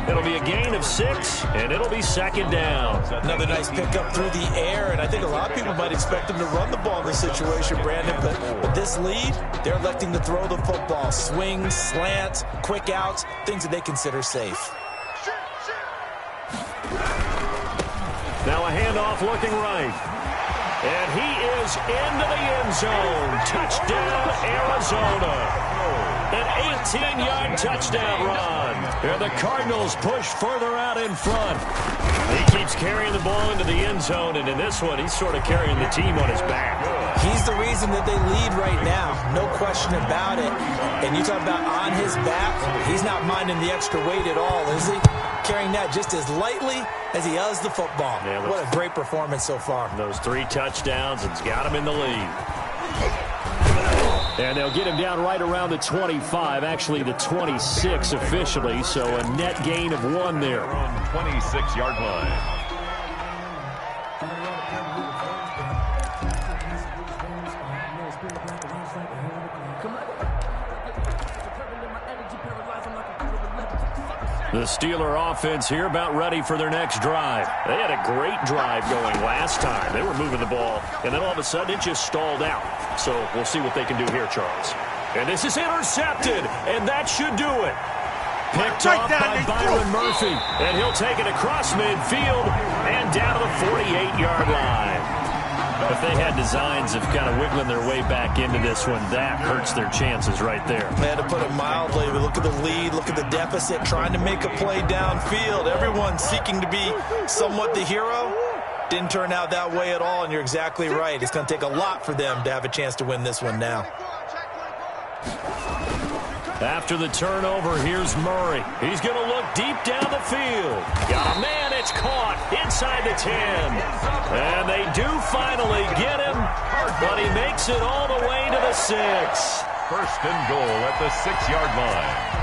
It'll be a gain of 6, and it'll be 2nd down. Another nice pickup through the air, and I think a lot of people might expect him to run the ball in this situation, Brandon, but with this lead, they're electing to throw the football. Swings, slants, quick outs, things that they consider safe. Now a handoff looking right. And he is into the end zone. Touchdown, Arizona. An 18-yard touchdown run. And the Cardinals push further out in front. He keeps carrying the ball into the end zone, and in this one, he's sort of carrying the team on his back. He's the reason that they lead right now. No question about it. And you talk about on his back, he's not minding the extra weight at all, is he? Carrying that just as lightly as he does the football. Yeah, what a great performance so far. Those 3 touchdowns, it's got him in the lead. And they'll get him down right around the 25, actually the 26 officially, so a net gain of 1 there. 26-yard line. The Steeler offense here about ready for their next drive. They had a great drive going last time. They were moving the ball, and then all of a sudden it just stalled out. So we'll see what they can do here, Charles. And this is intercepted, and that should do it. Picked off by Byron Murphy, and he'll take it across midfield and down to the 48-yard line. If they had designs of kind of wiggling their way back into this one, that hurts their chances right there. Man, to put it mildly, look at the lead, look at the deficit, trying to make a play downfield. Everyone seeking to be somewhat the hero. Didn't turn out that way at all, and you're exactly right. It's going to take a lot for them to have a chance to win this one now. After the turnover, here's Murray. He's going to look deep down the field. Got a man, it's caught inside the 10. And they do finally get him, but he makes it all the way to the 6. 1st and goal at the 6-yard line.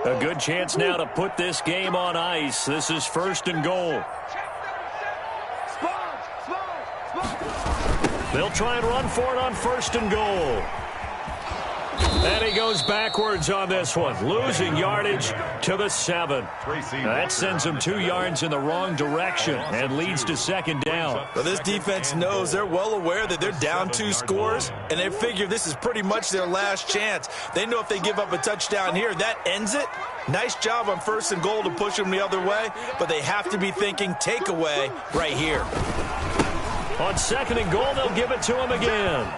A good chance now to put this game on ice. This is 1st and goal. They'll try and run for it on 1st and goal. And he goes backwards on this one, losing yardage to the 7. That sends him 2 yards in the wrong direction and leads to 2nd down. Well, this defense knows, they're well aware that they're down 2 scores, and they figure this is pretty much their last chance. They know if they give up a touchdown here, that ends it. Nice job on 1st and goal to push them the other way, but they have to be thinking takeaway right here. On 2nd and goal, they'll give it to him again.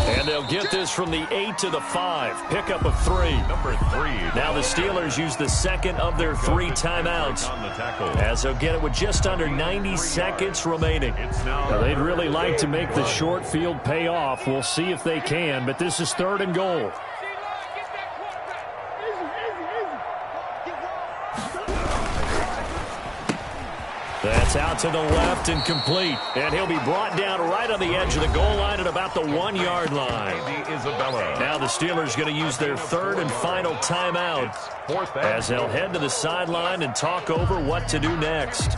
And they'll get this from the 8 to the 5. Pickup of 3. Number 3. Now the Steelers use the 2nd of their 3 timeouts, as they'll get it with just under 90 seconds remaining. Now, they'd really like to make the short field pay off. We'll see if they can, but this is 3rd and goal. That's out to the left and complete. And he'll be brought down right on the edge of the goal line at about the 1-yard line. Now the Steelers going to use their third and final timeout as they'll head to the sideline and talk over what to do next.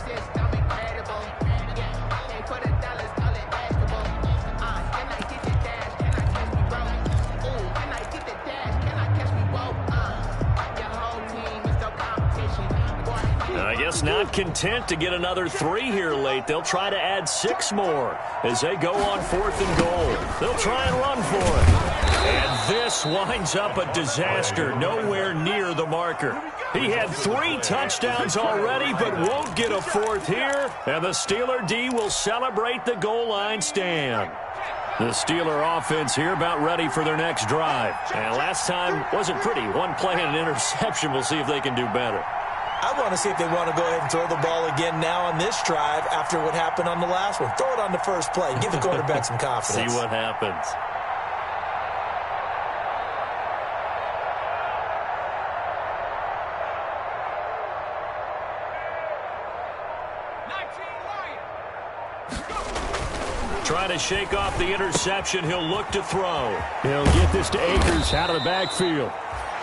I guess not content to get another 3 here late. They'll try to add 6 more as they go on 4th and goal. They'll try and run for it. And this winds up a disaster, nowhere near the marker. He had 3 touchdowns already, but won't get a 4th here. And the Steeler D will celebrate the goal line stand. The Steeler offense here about ready for their next drive. And last time wasn't pretty. 1 play and an interception. We'll see if they can do better. I want to see if they want to go ahead and throw the ball again now on this drive after what happened on the last one. Throw it on the first play. Give the quarterback some confidence. See what happens. Trying to shake off the interception. He'll look to throw. He'll get this to Akers out of the backfield.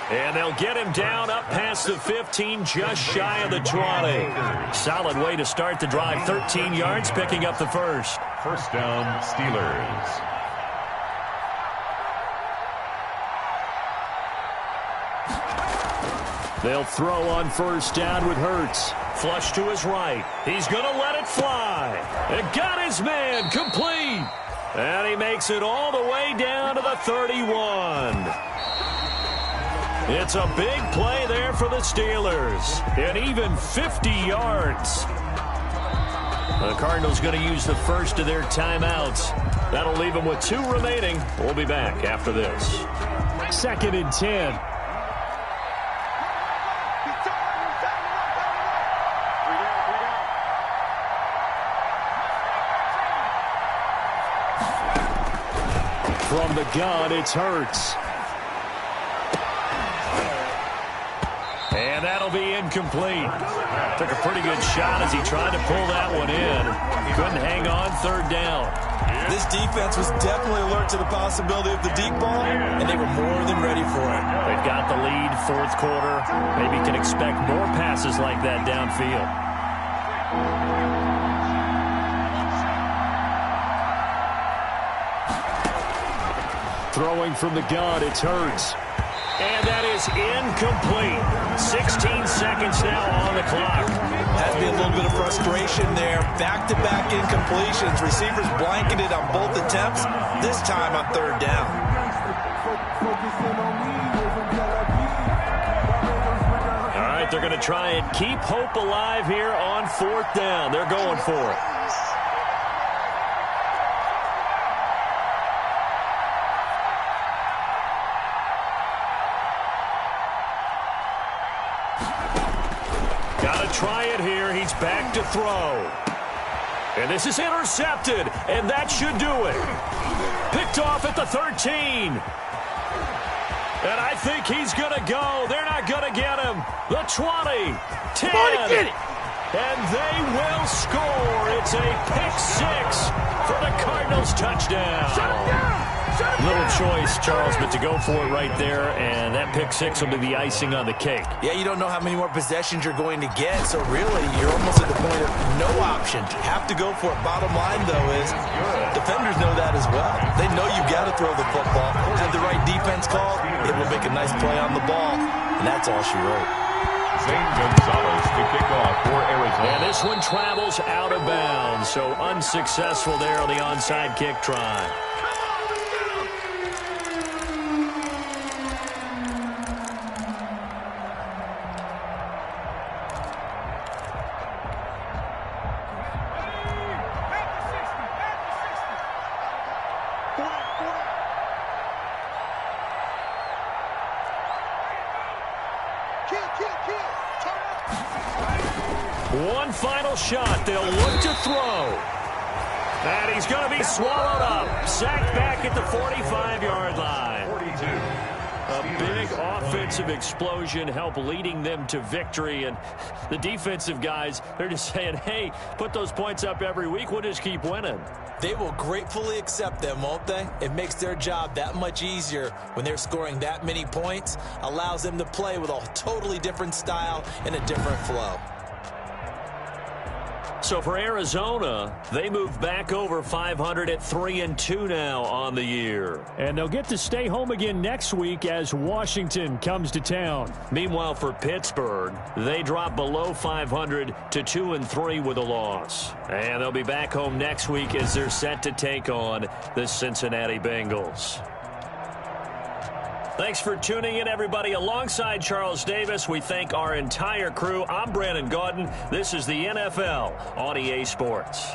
And they'll get him down up past the 15, just shy of the 20. Solid way to start the drive. 13 yards, picking up the first. First down, Steelers. They'll throw on first down with Hurts. Flush to his right. He's going to let it fly. And got his man complete. And he makes it all the way down to the 31. It's a big play there for the Steelers. And even 50 yards. The Cardinals going to use the first of their timeouts. That'll leave them with 2 remaining. We'll be back after this. 2nd and 10. From the gun, it's Hurts. And that'll be incomplete. Took a pretty good shot as he tried to pull that one in. Couldn't hang on 3rd down. This defense was definitely alert to the possibility of the deep ball, and they were more than ready for it. They've got the lead, 4th quarter. Maybe can expect more passes like that downfield. Throwing from the gun, it's Hurts. And that is incomplete. 16 seconds now on the clock. Has been a little bit of frustration there. Back-to-back incompletions. Receivers blanketed on both attempts. This time on 3rd down. All right, they're going to try and keep hope alive here on 4th down. They're going for it. Try it here. He's back to throw. And this is intercepted. And that should do it. Picked off at the 13. And I think he's going to go. They're not going to get him. The 20. 10. Get it. And they will score. It's a pick 6 for the Cardinals touchdown. Shut him down. Little choice, Charles, but to go for it right there, and that pick 6 will be the icing on the cake. Yeah, you don't know how many more possessions you're going to get, so really you're almost at the point of no option. Have to go for it. Bottom line, though, is defenders know that as well. They know you've got to throw the football. Have the right defense call, it will make a nice play on the ball, and that's all she wrote. Zane Gonzalez to kick off for Arizona. And this one travels out of bounds, so unsuccessful there on the onside kick try. One final shot. They'll look to throw. And he's going to be swallowed up. Sacked back at the 45-yard line. 42. A Big offensive explosion help leading them to victory. And the defensive guys, they're just saying, hey, put those points up every week. We'll just keep winning. They will gratefully accept them, won't they? It makes their job that much easier when they're scoring that many points. Allows them to play with a totally different style and a different flow. So for Arizona, they move back over 500 at 3-2 now on the year. And they'll get to stay home again next week as Washington comes to town. Meanwhile, for Pittsburgh, they drop below 500 to 2-3 with a loss. And they'll be back home next week as they're set to take on the Cincinnati Bengals. Thanks for tuning in, everybody. Alongside Charles Davis, we thank our entire crew. I'm Brandon Gaudin. This is the NFL on EA Sports.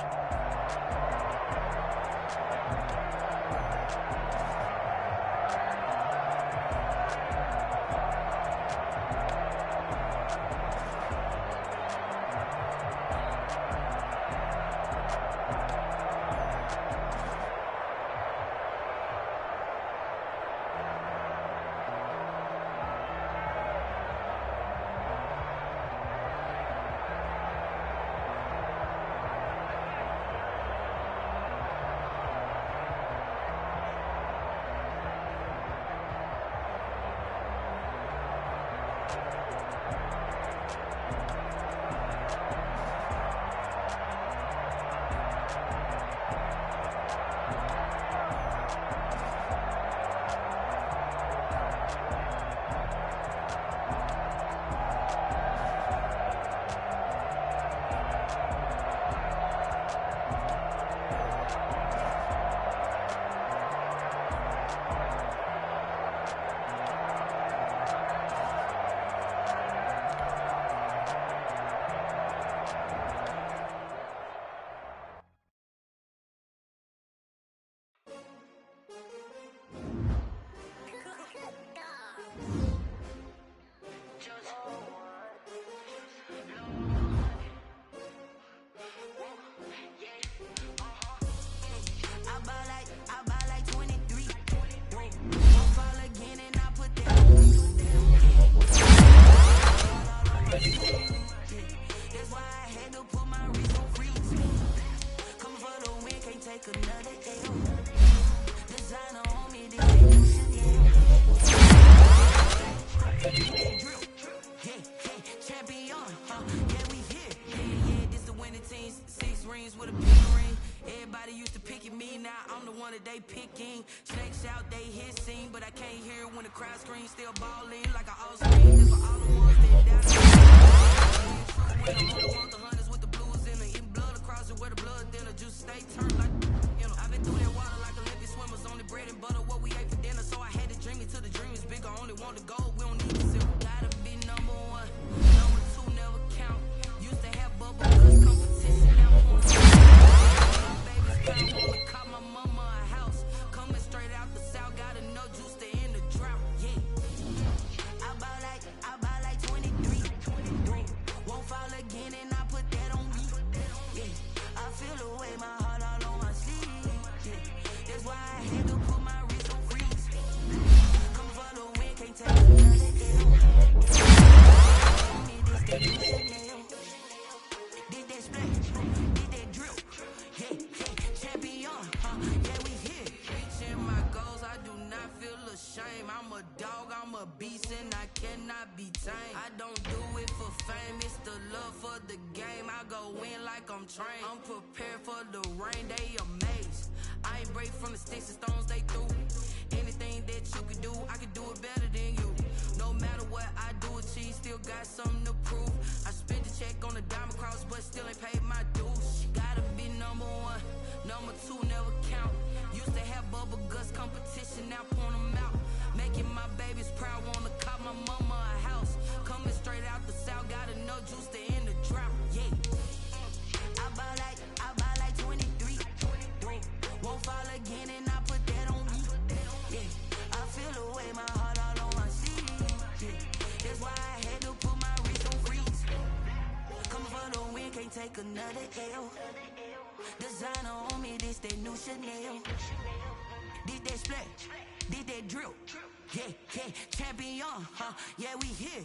I'm prepared for the rain, they amazed. I ain't break from the sticks and stones they threw. Anything that you can do, I can do it better than you. No matter what I do, achieve, still got something to prove. I spent the check on the diamond cross, but still ain't paid my dues. Gotta be number one, number two never count. Used to have bubble guts competition, now point them out. Making my babies proud, wanna cop my mama a house. Coming straight out the south, got enough juice to end the drought. Yeah. I buy like 23. Won't fall again and I put that on me. Yeah. I feel away, my heart all on my sleeve. Yeah. That's why I had to put my wrist on freeze. Coming for the win, can't take another L. Designer on me, this that new Chanel. Did that splash, did that drill. Yeah, yeah, champion, huh? Yeah, we here.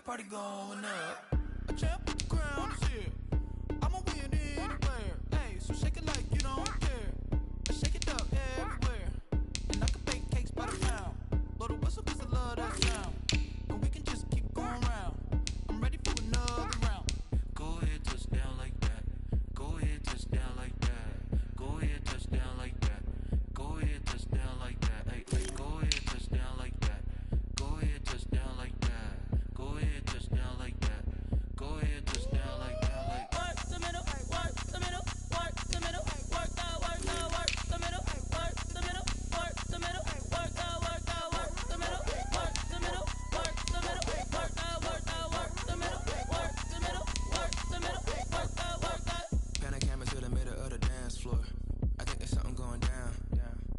Party going up. A champ with the crown is here. I'ma win anywhere. Hey, so shake it like you don't care. I shake it up everywhere. And I can bake cakes by the pound. Blow the whistle 'cause I love that sound. And we can just keep going round. I'm ready for another round. Go ahead, touch down like that. Go ahead, touch down like that. Go ahead, touch down like that. Go ahead, touch down like that. Hey, hey, go ahead, touch down like that. Go ahead, touch down like that. Go ahead, touch down like that. Go ahead, touch down like that. Like work the middle, work the middle, work the middle, work that, work the middle, work the middle, work the middle, work that, work the middle, work the middle, work the middle, work that, work the middle, work the middle, work the middle, work that. Pan a camera to the middle of the dance floor. I think there's something going down.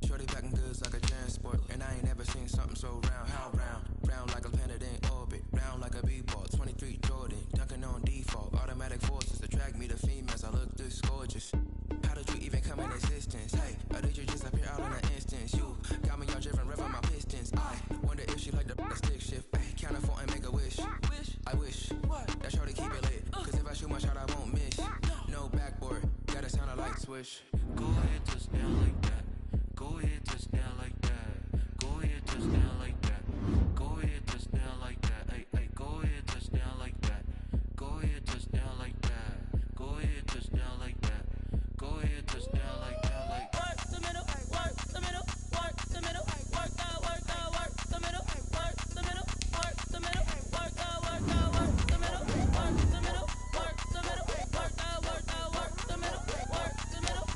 Shorty packing goods like a transport, and I ain't never seen something so round. How round? Round like a planet in orbit, round like a b-ball. 23 Jordan, dunking on default. Automatic forces attract me to females. I look this gorgeous. How did you even come in existence? Hey, or did you just appear out in an instance? You got me all driven, revving my pistons. I wonder if she like the stick shift. Ay, count a 4 and make a wish. I wish that shorty keep it lit. 'Cause if I shoot my shot, I won't miss. No backboard, gotta sound a light switch. Go ahead, touch down like that. Go ahead, touch down like that. Go ahead, touch down like that. Go ahead, touch down like that. Hey, hey, go ahead, touch down like that. Go ahead, touch down like that. Go ahead, touch down like that. Go ahead, touch down like that. Like work the middle, work the middle, work the middle, work that, work the middle, work the middle, work the middle, work that, work the middle, work the middle, work the middle, work that, work the middle, work the middle, work the middle,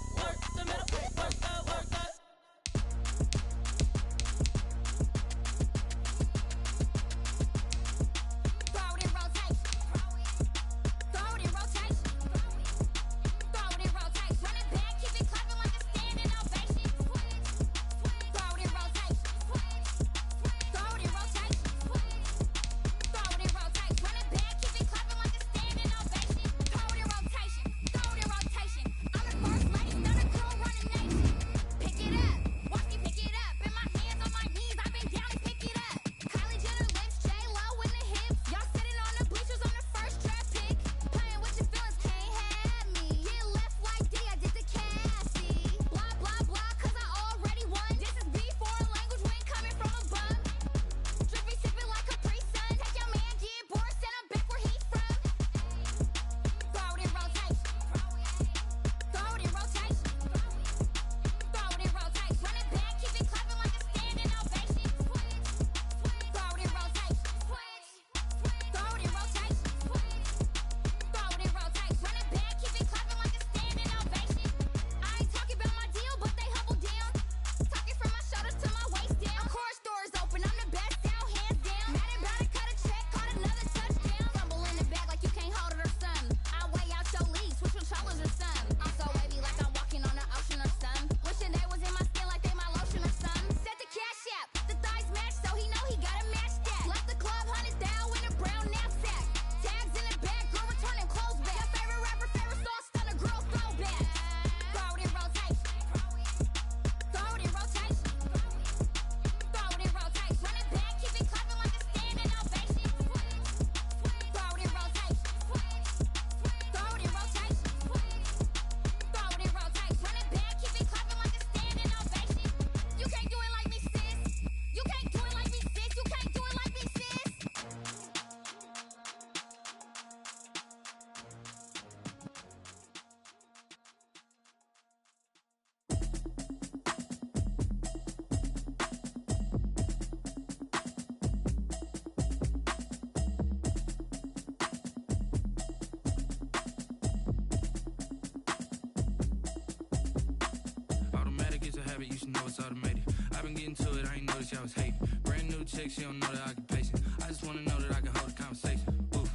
it's automated. I've been getting to it, I ain't noticed y'all was hating. Brand new chick, she don't know the occupation. I just wanna know that I can hold a conversation. Oof,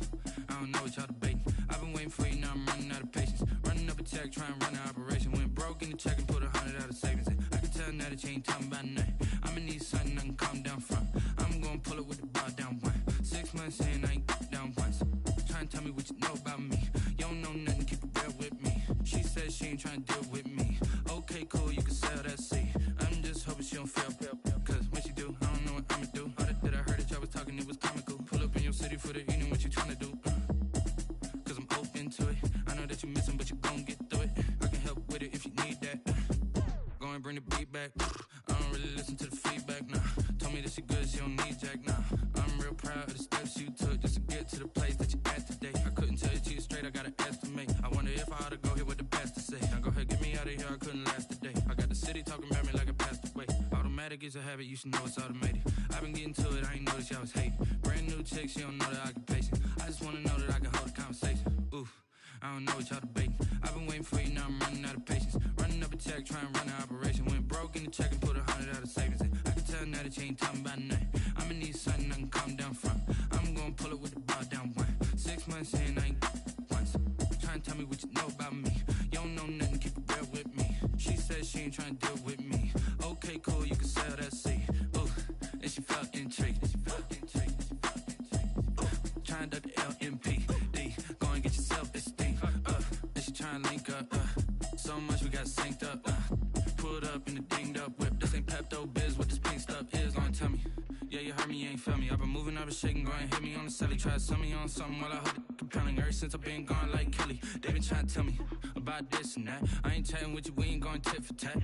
I don't know what y'all debating. I've been waiting for you, now I'm running out of patience. Running up a check, trying to run an operation. Went broke in the check and put 100 out of savings in. I can tell now that you ain't talking about nothing. I'ma need something I can calm down from. I'm gonna pull it with the bar down one. 6 months in, I ain't down once. Trying to tell me what you know about me. You don't know nothing, keep it real with me. She says she ain't trying to deal with me. Okay, cool, you can sell that seed. I'm just hoping she don't fail. Cause when she do, I don't know what I'ma do. All that I heard that y'all was talking, it was comical. Pull up in your city for the evening, what you trying to do? Cause I'm open to it. I know that you missing, but you gon' get through it. I can help with it if you need that. Go and bring the beat back. I don't really listen to the feedback, nah. Told me that she good, she don't need jack, nah. I'm real proud of the steps you took just to get to the place that you at today. I couldn't tell you to you straight, I gotta estimate. I wonder if I ought to go here with the best to say. Now go ahead, get me out of here, I couldn't last today. I got the city talking about me like I passed away. Automatic is a habit, you should know it's automated. I've been getting to it, I ain't noticed y'all was hating. Brand new chick, she don't know the occupation. I just wanna know that I can hold a conversation. Oof, I don't know what y'all debating. I've been waiting for you, now I'm running out of patience. Running up a check, trying to run an operation. Went broke in the check and put 100 out of savings in. I can tell now that you ain't talking about nothing. I'ma need something I can calm down from. I'm gonna pull it with the bar down one. 6 months in, I ain't once. Trying to tell me what you know about me. You don't know nothing, keep it real with me. She says she ain't trying to deal with me. Okay, cool, you can sell that seed. Ooh, and she felt intrigued. Trying to duck the LMPD. Go and get your self-esteem. And she trying to link up. So much we got synced up. Pulled up in the dinged up whip. This ain't Pepto-Biz, what this pink stuff is. Long tell me. Yeah, you heard me, you ain't felt me. I've been moving, I've been shaking, go and hit me on the celly. Try to sell me on something while I hold it compelling. Ever since I've been gone like Kelly, they been trying to tell me about this and that. I ain't chatting with you, we ain't going tit for tat.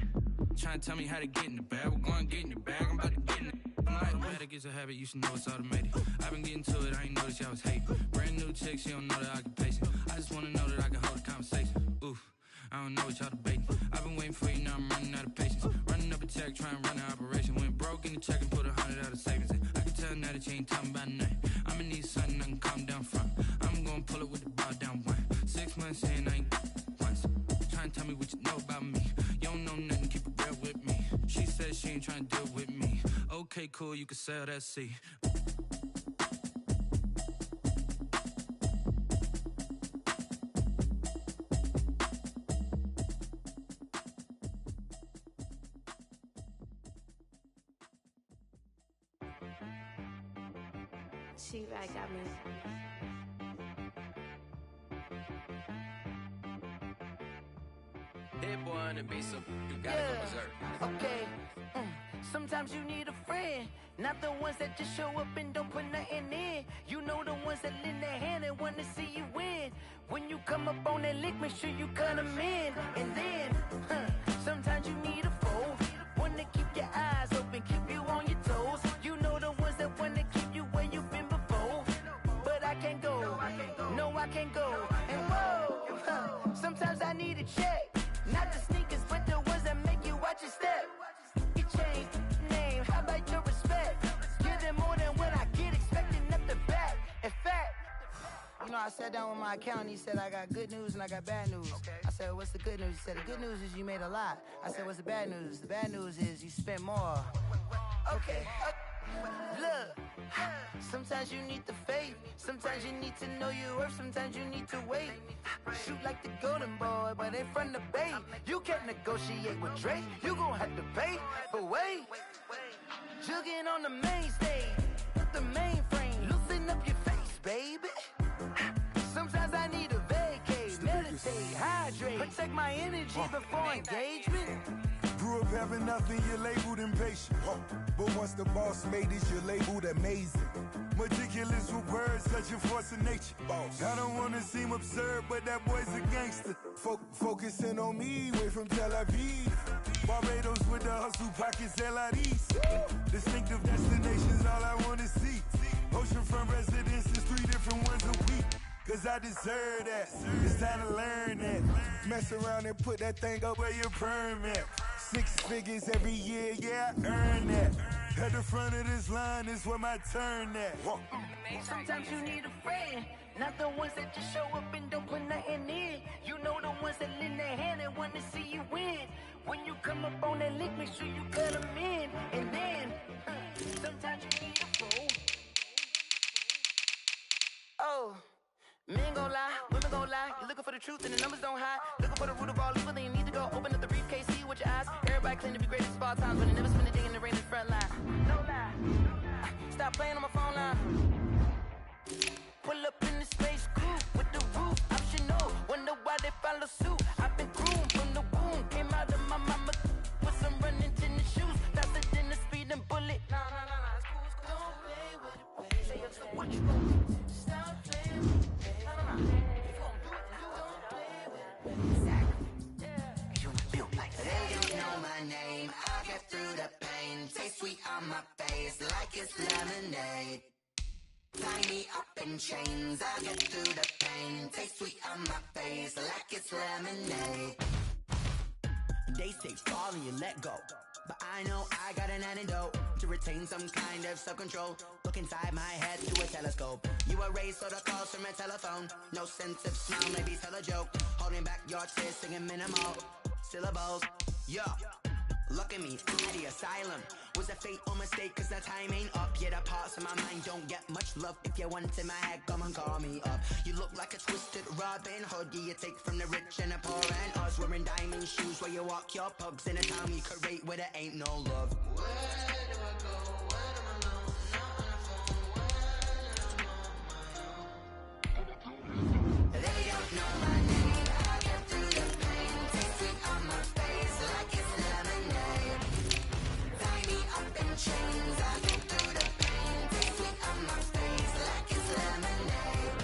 Trying to tell me how to get in the bag. We're going to get in the bag, I'm about to get in it. Automatic is a habit, you should know it's automated. I've been getting to it, I ain't noticed y'all was hating. Brand new chick, she don't know the occupation. I just wanna know that I can hold a conversation. Oof, I don't know what y'all debating. I've been waiting for you, now I'm running out of patience. Running up a check, trying to run an operation. Went broke in the check and put 100 out of savings in. I can tell now that you ain't talking about nothing. I'ma need something I can calm down from. I'm gonna pull it with the bar down one. 6 months in, I ain't once. Trying to tell me what you know about me. You don't know nothing, keep it real with me. She says she ain't trying to deal with me. Okay, cool, you can sell that seed. T-Rag got me. Hit boy on the beat, so you gotta go berserk. Okay. Sometimes you need a friend, not the ones that just show up and don't put nothing in. You know the ones that lend their hand and want to see you win. When you come up on that lick, make sure you cut them in. And then, sometimes you need a foe, one to keep your eyes open, keep you on your toes. You know the ones that want to keep you where you've been before. But I can't go, no I can't go. And whoa, sometimes I need a check, not the sneakers, but the ones that make you watch your step. You change name, how about your respect? Give them more than what I get, expecting up the back. In fact, you know, I sat down with my accountant, he said I got good news and I got bad news. I said, what's the good news? He said, the good news is you made a lot. I said, what's the bad news? The bad news is you spent more. Okay, look, sometimes you need the faith, sometimes you need to know your worth, sometimes you need to wait. Shoot like the golden boy, but in front of the bay. You can't negotiate with Drake, you gon' have to pay. But wait, jugging on the main stage, the mainframe, loosen up your face, baby. Sometimes I need a vacate, meditate, hydrate, protect my energy before engagement. Grew up having nothing, you're labeled impatient. But once the boss made it, you're labeled amazing. Meticulous with words, such a force of nature. I don't wanna seem absurd, but that boy's a gangster. Focusing on me, way from Tel Aviv. Barbados with the hustle pockets, LIDs. Distinctive destinations, all I wanna see. Oceanfront residences, 3 different ones a week. Cause I deserve that, it's time to learn that. Mess around and put that thing up where your perm at. 6 figures every year, yeah, I earn that. At the front of this line is where my turn at. Sometimes you need a friend, not the ones that just show up and don't put nothing in. You know the ones that lend their hand and want to see you win. When you come up on that lick, make sure you cut them in. And then, sometimes you need a fool. Oh, men gon' lie, women gon' lie. You're looking for the truth and the numbers don't hide. Looking for the root of all evil, then you need to go open up the briefcase, see with your eyes. Everybody claim to be greatest of all times, but they never spend a day in the rain in the front line. No lie. Stop playing on my phone line. Pull up in the space coupe with the roof optional. Wonder why they follow suit. I've been groomed from the womb. Came out of my mama with some running tennis shoes. Faster than the speeding bullet. No, it's cool, it's cool. Don't play with it, baby. Say what you want. Stop playing with it, baby. No. If you gon' do it, don't play with it, baby. Exactly. Yeah. You built like that. They don't know my name. I get through the pain. Taste sweet on my face like it's lemonade. Tie me up in chains, I get through the pain. Taste sweet on my face like it's lemonade. They say fall and you let go, but I know I got an antidote to retain some kind of self-control. Look inside my head through a telescope. You erase all the calls from a telephone. No sense of smile, maybe tell a joke. Holding back your tears, singing minimal syllables. Yeah. Look at me, at the asylum. Was a fate or mistake, cause the time ain't up. Yet the parts of my mind don't get much love. If you want in my head, come and call me up. You look like a twisted Robin Hood. Yeah, you take from the rich and the poor and us. Wearing diamond shoes where you walk your pugs. In a town you create where there ain't no love. Where do I go? When I'm alone? Not on the phone. When I'm on my own. They don't know my name. I get through the pain. Taste sweet on my face like it's lemonade. Tie me up in chains. I get through the pain. Taste sweet on my face like it's lemonade.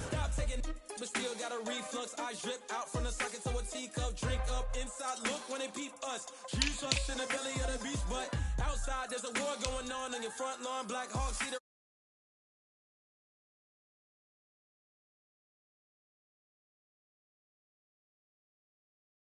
Stop taking, but still got a reflux. I drip out from the socket to a teacup. Drink up inside, look when they peep us. Huge us in the belly of the beast, but outside there's a war going on your front lawn. Black Hawk, see the